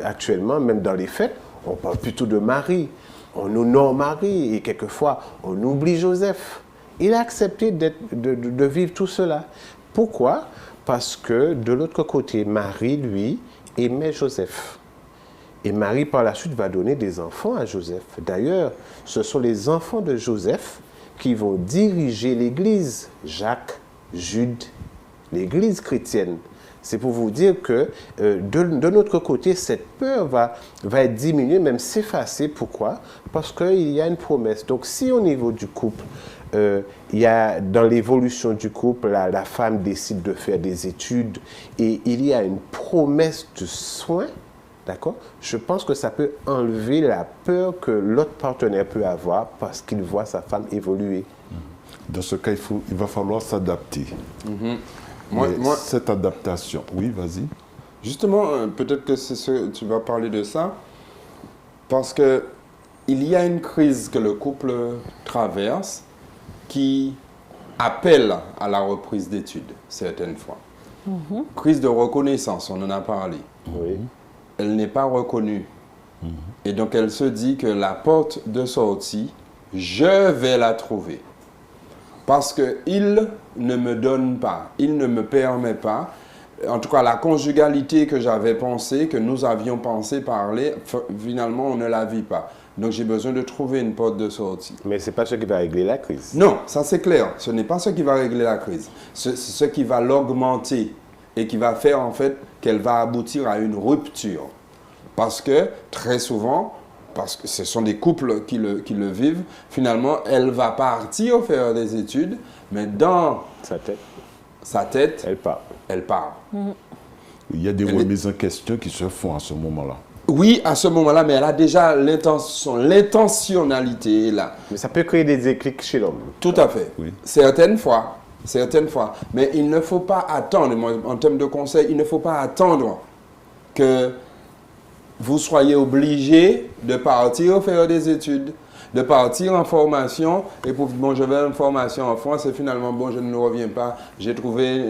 actuellement, même dans les fêtes, on parle plutôt de Marie. On honore Marie et quelquefois, on oublie Joseph. Il a accepté de vivre tout cela. Pourquoi? Parce que de l'autre côté, Marie, lui, aimait Joseph. Et Marie, par la suite, va donner des enfants à Joseph. D'ailleurs, ce sont les enfants de Joseph qui vont diriger l'Église. Jacques, Jude, l'Église chrétienne. C'est pour vous dire que de notre côté, cette peur va être diminuée, même s'effacer. Pourquoi? Parce qu'il y a une promesse. Donc, si au niveau du couple, il y a, dans l'évolution du couple, la femme décide de faire des études et il y a une promesse de soins, d'accord? Je pense que ça peut enlever la peur que l'autre partenaire peut avoir parce qu'il voit sa femme évoluer. Dans ce cas, il va falloir s'adapter. Moi, cette adaptation, oui, vas-y. Justement, peut-être que tu vas parler de ça, parce que il y a une crise que le couple traverse qui appelle à la reprise d'études, certaines fois. Crise de reconnaissance, on en a parlé. Oui. Elle n'est pas reconnue. Et donc, elle se dit que la porte de sortie, je vais la trouver. Parce qu'il ne me donne pas, il ne me permet pas, en tout cas la conjugalité que j'avais pensée, que nous avions pensé parler, finalement on ne la vit pas. Donc j'ai besoin de trouver une porte de sortie. Mais ce n'est pas ce qui va régler la crise. Non, ça c'est clair, ce n'est pas ce qui va régler la crise. C'est ce qui va l'augmenter et qui va faire en fait qu'elle va aboutir à une rupture. Parce que très souvent, parce que ce sont des couples qui le vivent, finalement, elle va partir faire des études, mais dans sa tête elle part. Il y a des remises en question qui se font à ce moment-là. Oui, à ce moment-là, mais elle a déjà l'intentionnalité est là. Mais ça peut créer des déclics chez l'homme. Tout à fait. Oui. Certaines fois. Mais il ne faut pas attendre, moi, en termes de conseil, il ne faut pas attendre que vous soyez obligé de partir faire des études, de partir en formation, et pour bon, je vais en formation en France, et finalement, bon, je ne reviens pas, j'ai trouvé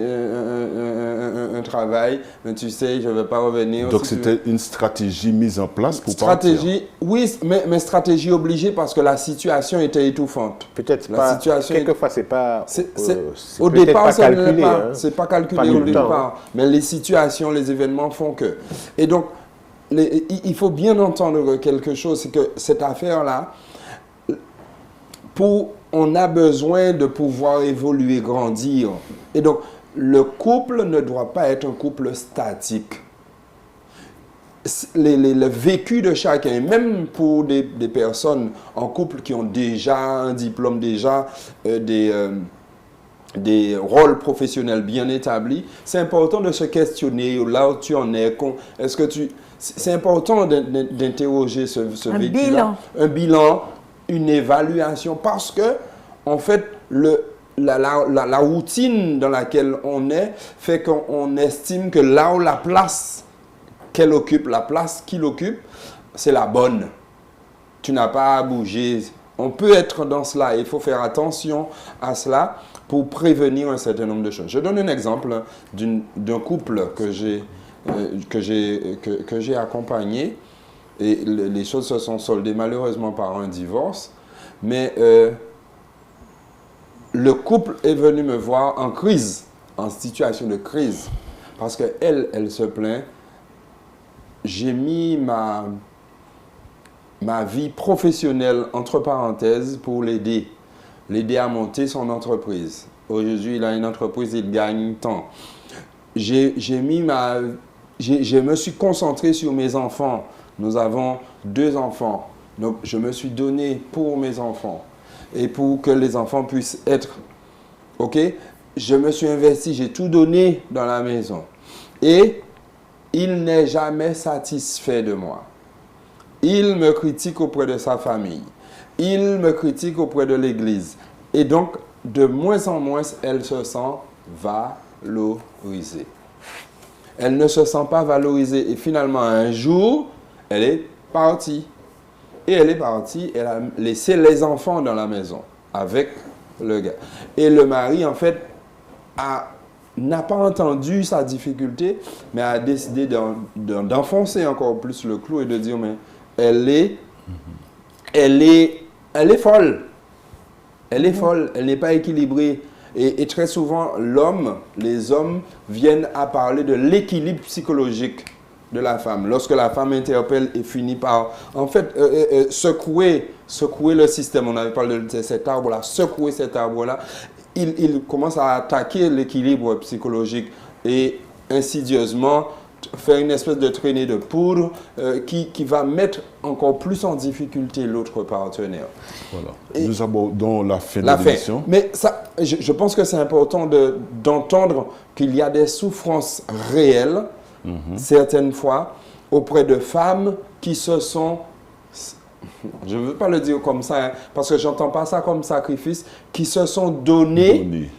un travail, mais tu sais, je ne vais pas revenir. Donc, c'était une stratégie mise en place pour stratégie, partir. Oui, mais stratégie obligée parce que la situation était étouffante. Peut-être pas, quelquefois, c'est pas... au départ, ce n'est pas calculé. C'est pas calculé au départ, mais les situations, les événements font que. Et donc, il faut bien entendre quelque chose, c'est que cette affaire-là, on a besoin de pouvoir évoluer, grandir. Et donc, le couple ne doit pas être un couple statique. Le vécu de chacun, même pour des personnes en couple qui ont déjà un diplôme, déjà des rôles professionnels bien établis, c'est important de se questionner là où tu en es. C'est important d'interroger ce vécu-là. Un bilan, une évaluation, parce que, en fait, la routine dans laquelle on est fait qu'on estime que là où la place qu'elle occupe, la place qu'il occupe, c'est la bonne. Tu n'as pas à bouger On peut être dans cela, il faut faire attention à cela pour prévenir un certain nombre de choses. Je donne un exemple d'un couple que j'ai accompagné, et les choses se sont soldées malheureusement par un divorce, mais le couple est venu me voir en crise, en situation de crise, parce qu'elle se plaint. J'ai mis ma vie professionnelle entre parenthèses pour l'aider à monter son entreprise. Aujourd'hui, il a une entreprise, il gagne tant. Je me suis concentré sur mes enfants. Nous avons 2 enfants. Donc, je me suis donné pour mes enfants et pour que les enfants puissent être... OK? Je me suis investi, j'ai tout donné dans la maison. Et il n'est jamais satisfait de moi. Il me critique auprès de sa famille. Il me critique auprès de l'Église. Et donc, de moins en moins, elle se sent valorisée. Elle ne se sent pas valorisée. Et finalement, un jour, elle est partie. Et elle est partie, elle a laissé les enfants dans la maison avec le gars. Et le mari, en fait, n'a pas entendu sa difficulté, mais a décidé d'enfoncer encore plus le clou et de dire, mais elle est folle. Elle est folle, elle n'est pas équilibrée. Et très souvent, les hommes viennent à parler de l'équilibre psychologique de la femme. Lorsque la femme interpelle et finit par, en fait, secouer le système. On avait parlé de cet arbre-là, secouer cet arbre-là. Il commence à attaquer l'équilibre psychologique et insidieusement faire une espèce de traînée de poudre qui va mettre encore plus en difficulté l'autre partenaire. Voilà. Nous abordons la fin de l'émission. Mais ça, je pense que c'est important d'entendre qu'il y a des souffrances réelles, certaines fois, auprès de femmes qui se sont... Je ne veux pas le dire comme ça, hein, parce que je n'entends pas ça comme sacrifice, qui se sont donnés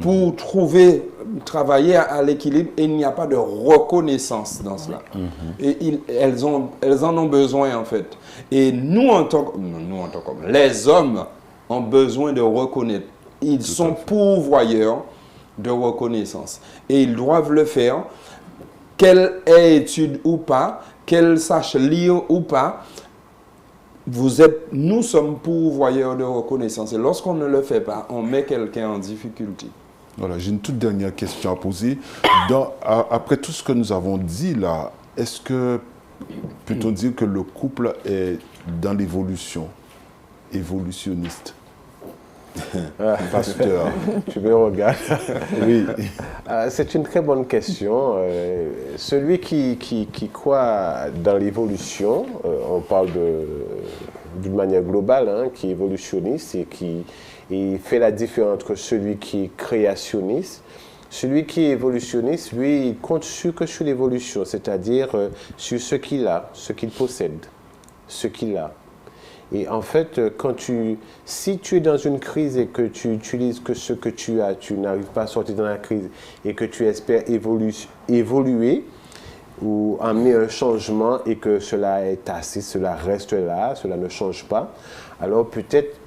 pour travailler à l'équilibre, et il n'y a pas de reconnaissance dans cela. Et elles en ont besoin, en fait. Et nous, en tant que les hommes ont besoin de reconnaître. Ils sont pourvoyeurs de reconnaissance. Et ils doivent le faire, qu'elle ait étude ou pas, qu'elle sache lire ou pas. Nous sommes pourvoyeurs de reconnaissance. Et lorsqu'on ne le fait pas, on met quelqu'un en difficulté. Voilà, j'ai une toute dernière question à poser. Après tout ce que nous avons dit là, est-ce que peut-on dire que le couple est dans l'évolution, évolutionniste? Pasteur. Tu me regardes. Oui. C'est une très bonne question. Celui qui croit dans l'évolution, on parle d'une manière globale, hein, qui est évolutionniste et qui fait la différence entre celui qui est créationniste. Celui qui est évolutionniste, lui, il compte sur l'évolution, c'est-à-dire sur ce qu'il a, ce qu'il possède, ce qu'il a. Et en fait, si tu es dans une crise et que tu utilises que ce que tu as, tu n'arrives pas à sortir de la crise et que tu espères évoluer ou amener un changement et que cela est assez, cela reste là, cela ne change pas, alors peut-être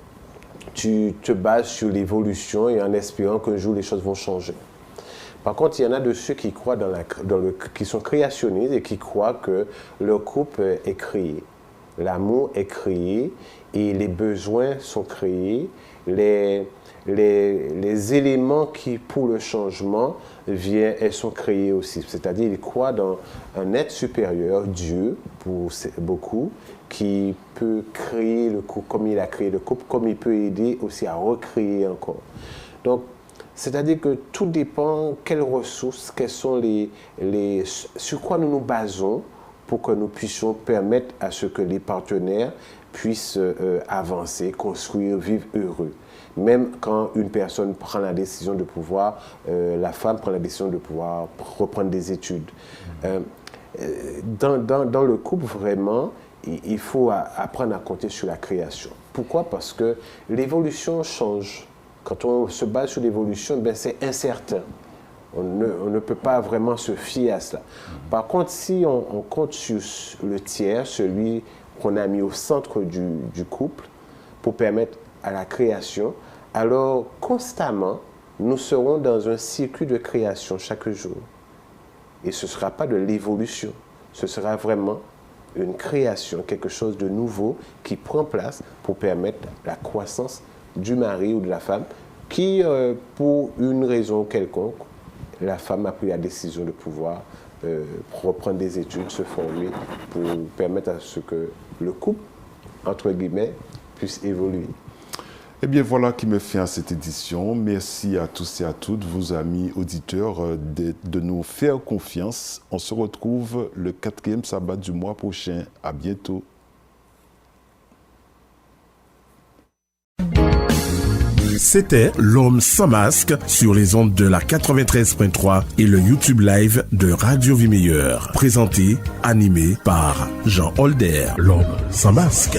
tu te bases sur l'évolution et en espérant qu'un jour les choses vont changer. Par contre, il y en a de ceux qui croient qui sont créationnistes et qui croient que le couple est créé. L'amour est créé et les besoins sont créés. Les éléments qui, pour le changement, viennent et sont créés aussi. C'est-à-dire, ils croient dans un être supérieur, Dieu, pour beaucoup, qui peut créer le couple comme il a créé le couple, comme il peut aider aussi à recréer encore. Donc, c'est-à-dire que tout dépend quelles ressources, quelles sont sur quoi nous nous basons pour que nous puissions permettre à ce que les partenaires puissent avancer, construire, vivre heureux. Même quand une personne prend la décision de pouvoir, la femme prend la décision de pouvoir reprendre des études. Dans le couple, vraiment, il faut apprendre à compter sur la création. Pourquoi? Parce que l'évolution change. Quand on se base sur l'évolution, ben c'est incertain. On ne peut pas vraiment se fier à cela. Par contre, si on compte sur le tiers, celui qu'on a mis au centre du couple pour permettre à la création, alors constamment, nous serons dans un circuit de création chaque jour. Et ce ne sera pas de l'évolution, ce sera vraiment une création, quelque chose de nouveau qui prend place pour permettre la croissance du mari ou de la femme qui, pour une raison quelconque, la femme a pris la décision de pouvoir reprendre des études, se former pour permettre à ce que le couple, entre guillemets, puisse évoluer. Eh bien, voilà qui me fait à cette édition. Merci à tous et à toutes, vos amis auditeurs, de nous faire confiance. On se retrouve le 4e sabbat du mois prochain. À bientôt. C'était L'Homme sans masque sur les ondes de la 93.3 et le YouTube Live de Radio Vie Meilleure. Présenté, animé par Jean Holder. L'Homme sans masque.